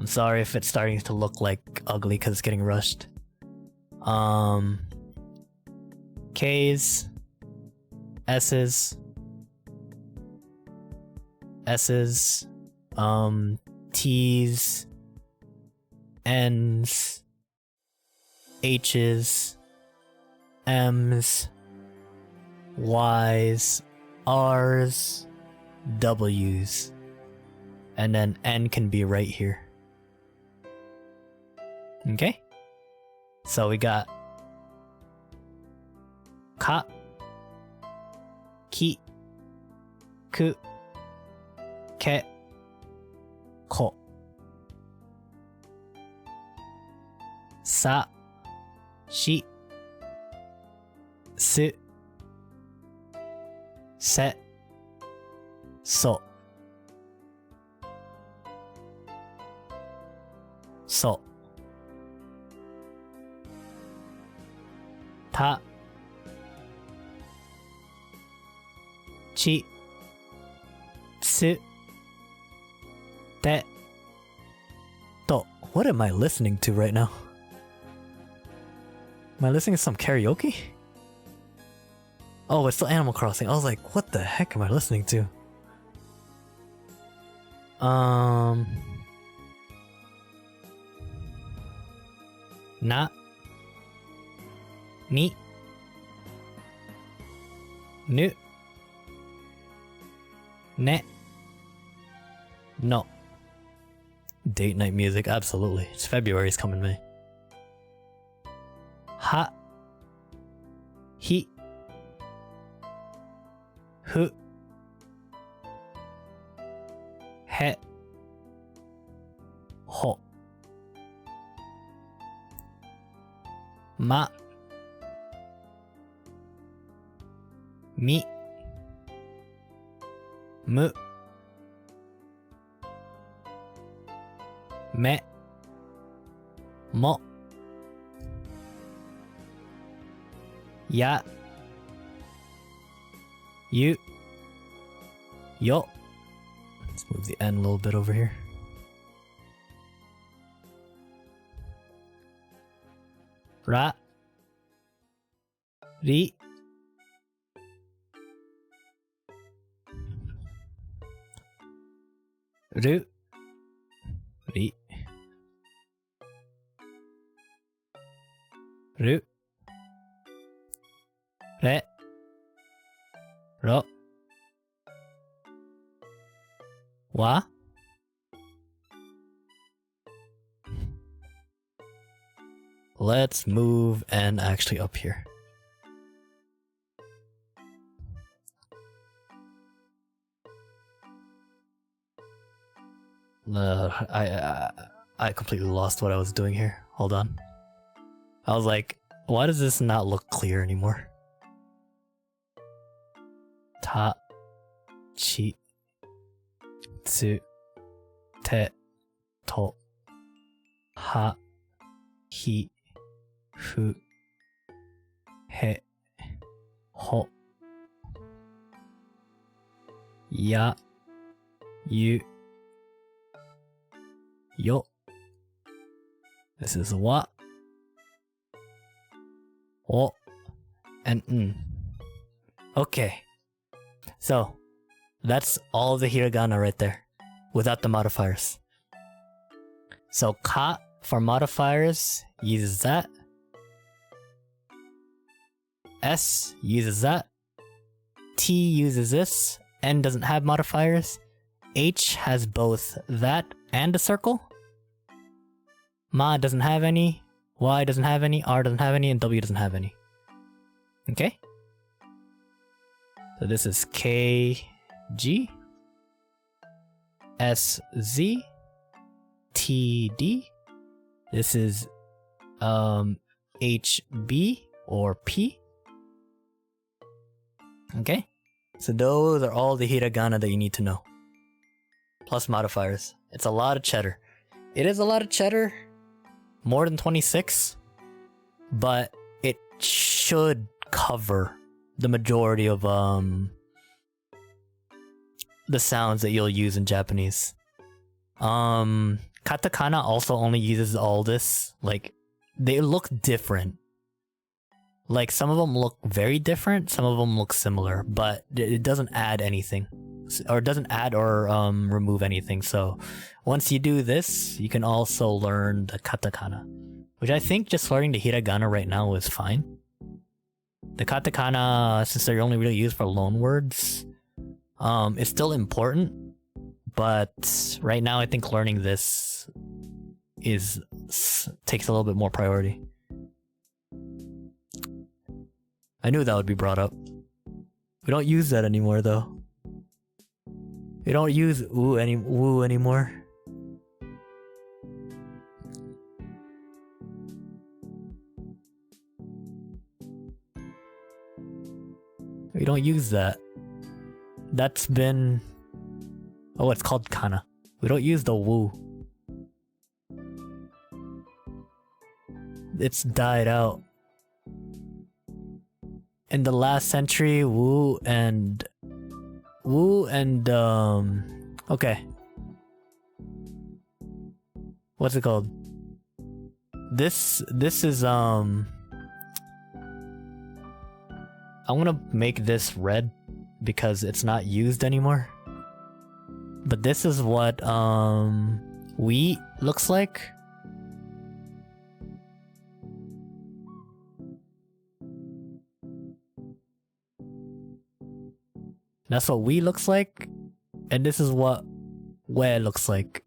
sorry if it's starting to look like ugly because it's getting rushed. K's, S's, T's, N's, H's, M's, Y's, R's, W's, and then N can be right here. Okay? So we got ka, ki, ku, ke, ko, sa, shi, su, se, so, so, ta, chi, su, te, to. What am I listening to right now? Am I listening to some karaoke? Oh, it's still Animal Crossing. I was like, what the heck am I listening to? Na, ni, nu, ne, no. Date night music, absolutely. It's February, it's coming May. Ha, hi, hu, he, ho, ma, mi, mu, me, mo, ya, you, yo. Let's move the N a little bit over here. Ra, ri, ru, ri, ru, re, ro, wa. Let's move and actually up here. I completely lost what I was doing here. Hold on. I was like, why does this not look clear anymore? Ta, chi, tsu, te, to, ha, hi, fu, he, ho, ya, yu, yo. This is wa, o, and n. Okay. So, that's all the hiragana right there, without the modifiers. So, ka for modifiers uses that. S uses that. T uses this. N doesn't have modifiers. H has both that and a circle. Ma doesn't have any. Y doesn't have any. R doesn't have any. And W doesn't have any. Okay? So this is K, G, S, Z, T, D. This is H, B, or P. Okay? So those are all the hiragana that you need to know. Plus modifiers. It's a lot of cheddar. It is a lot of cheddar. More than 26. But it should cover the majority of the sounds that you'll use in Japanese. Katakana also only uses all this. Like, they look different. Like, some of them look very different, some of them look similar, but it doesn't add anything. Or it doesn't add or remove anything. So once you do this, you can also learn the katakana, which I think just learning the hiragana right now is fine. The katakana, since they're only really used for loan words, it's still important, but right now I think learning this takes a little bit more priority. I knew that would be brought up. We don't use that anymore, though. We don't use woo anymore. We don't use that. That's been... Oh, it's called kana. We don't use the woo. It's died out. In the last century, woo and okay. What's it called? This is I'm gonna make this red because it's not used anymore. But this is what wheat looks like. That's what we looks like, and this is what we looks like.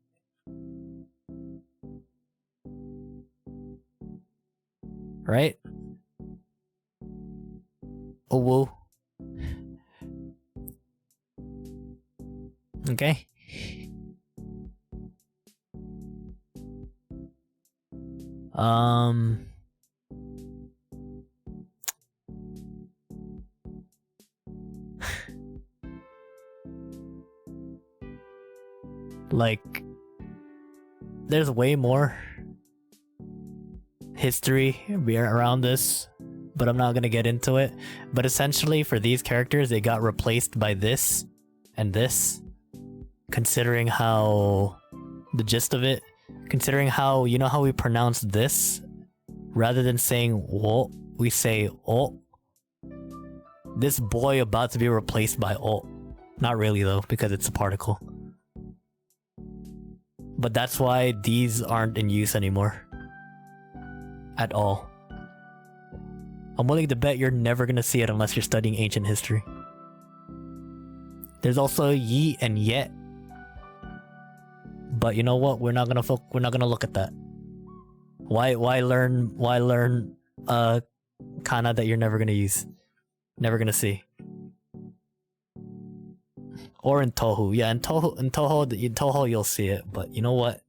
Right? Oh, whoa. Okay. Like, there's way more history around this, but I'm not gonna get into it. But essentially, for these characters, they got replaced by this and this. Considering how the gist of it, considering how, you know how we pronounce this? Rather than saying wo, we say o. This boy about to be replaced by o. Not really though, because it's a particle. But that's why these aren't in use anymore. At all. I'm willing to bet you're never gonna see it unless you're studying ancient history. There's also ye and yet. But you know what? We're not gonna look at that. Why learn kana that you're never gonna use? Never gonna see. Or in Toho. Yeah, in Toho you'll see it, but you know what?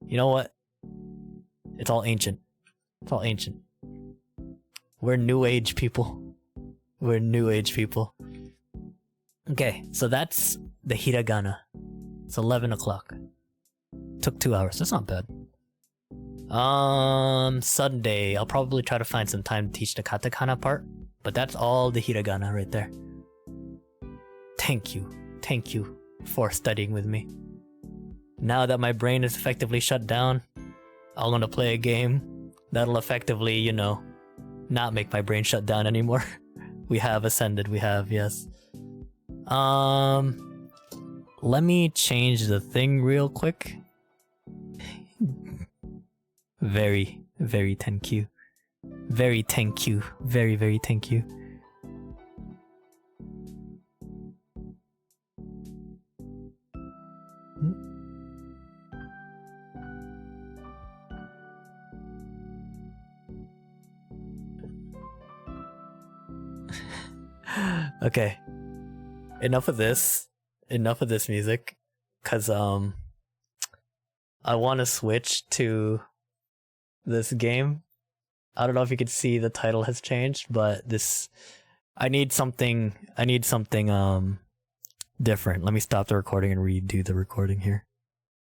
You know what? It's all ancient. It's all ancient. We're new age people. We're new age people. Okay, so that's the hiragana. It's 11 o'clock. Took 2 hours. That's not bad. Sunday, I'll probably try to find some time to teach the katakana part, but that's all the hiragana right there. Thank you for studying with me. Now that my brain is effectively shut down, I'm gonna play a game that'll effectively, you know, not make my brain shut down anymore. We have ascended, we have, yes. Let me change the thing real quick. Very thank you. Very thank you. Very thank you. Okay. Enough of this music, cause I want to switch to this game. I don't know if you can see the title has changed, but I need something different. Let me stop the recording and redo the recording here.